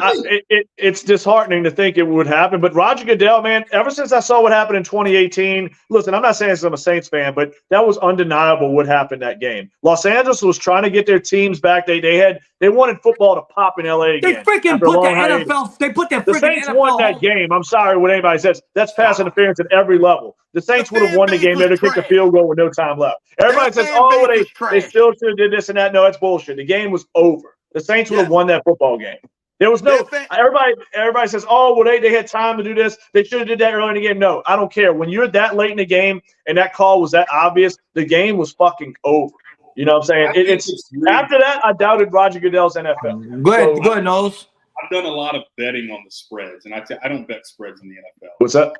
it's disheartening to think it would happen. But Roger Goodell, man, ever since I saw what happened in 2018, listen, I'm not saying this, I'm a Saints fan, but that was undeniable what happened that game. Los Angeles was trying to get their teams back. They wanted football to pop in LA again. They freaking put the NFL. They put their freaking Saints NFL won that game. I'm sorry what anybody says. That's pass interference at every level. The Saints would have won the game. They'd have kicked the field goal with no time left. Everybody says, "Oh, they still should have did this and that." No, that's bullshit. The game was over. The Saints would have won that football game. There was no everybody says, "Oh, well, they had time to do this. They should have did that early in the game." No, I don't care. When you're that late in the game and that call was that obvious, the game was fucking over. You know what I'm saying? It's after that, I doubted Roger Goodell's NFL. Go ahead, Knowles. I've done a lot of betting on the spreads, and I don't bet spreads in the NFL. What's that?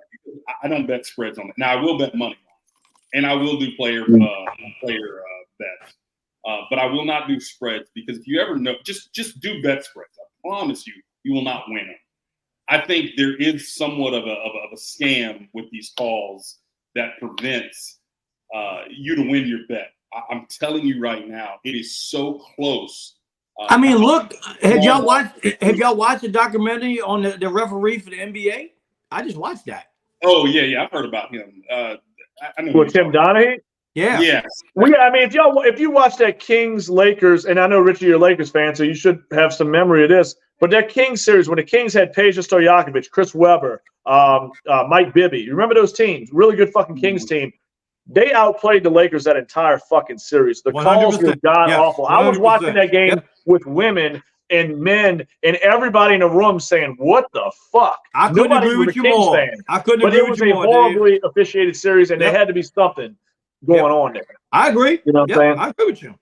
I don't bet spreads on it. Now I will bet money, and I will do player bets. But I will not do spreads because if you ever know, just do bet spreads. I promise you will not win them. I think there is somewhat of a scam with these calls that prevents you to win your bet. I'm telling you right now, it is so close. I mean, look, have y'all watched the documentary on the referee for the NBA? I just watched that. Oh yeah, I've heard about him. I know what, Tim Donahue? Yeah. Yes. Well, yeah, I mean, if you watch that Kings Lakers, and I know Richie, you're a Lakers fan, so you should have some memory of this. But that Kings series, when the Kings had Peja Stojakovic, Chris Webber, Mike Bibby, you remember those teams? Really good fucking Kings team. They outplayed the Lakers that entire fucking series. The calls were god awful. I was watching that game with women and men and everybody in the room saying, "What the fuck?" I couldn't agree with you more. I couldn't agree with you more. But it was a horribly officiated series, and there had to be something going on there. I agree. You know what I'm saying? I agree with you.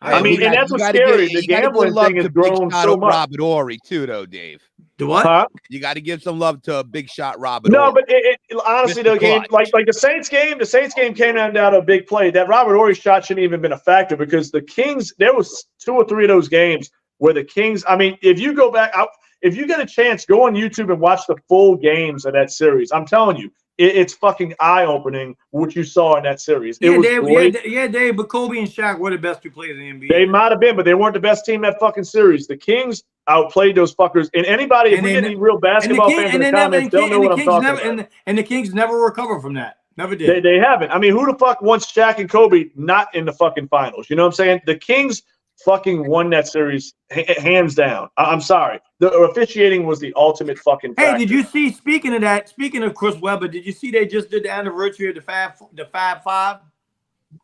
I mean, and that's what's scary. The gambling thing has grown so much. Robert Horry too, though, Dave. The what? Huh? You got to give some love to a big shot, Robert. No, Horry. but honestly, the game, like the Saints game came down to a big play. That Robert Horry shot shouldn't even been a factor because the Kings. There was 2 or 3 of those games where the Kings. I mean, if you go back, if you get a chance, go on YouTube and watch the full games of that series. I'm telling you. It's fucking eye-opening what you saw in that series. It was great. Dave, but Kobe and Shaq were the best 2 players in the NBA. They might have been, but they weren't the best team in that fucking series. The Kings outplayed those fuckers. And anybody, if we get any real basketball fans in the comments, they'll know what I'm talking about. And the Kings never recovered from that. Never did. They haven't. I mean, who the fuck wants Shaq and Kobe not in the fucking finals? You know what I'm saying? The Kings fucking won that series hands down. I'm sorry. The officiating was the ultimate fucking factor. Hey, did you see, speaking of Chris Webber, did you see they just did the anniversary of the Fab Five?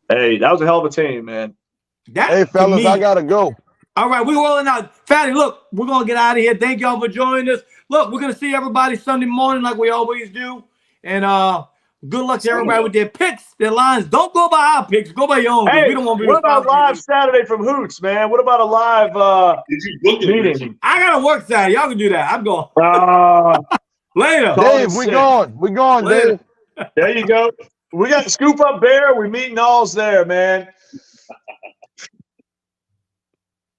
Hey, that was a hell of a team, man. Hey, fellas, I got to go. All right, we're rolling out. Fatty, look, we're going to get out of here. Thank y'all for joining us. Look, we're going to see everybody Sunday morning like we always do. And good luck to everybody with their picks, their lines. Don't go by our picks. Go by your own. Hey, we don't want to be what about live Saturday from Hoots, man? What about a live meeting? I got to work Saturday. Y'all can do that. I'm going. Later. Dave, we going. We going, Dave. There you go. We got the Scoop Up Bear. We're meeting alls there, man.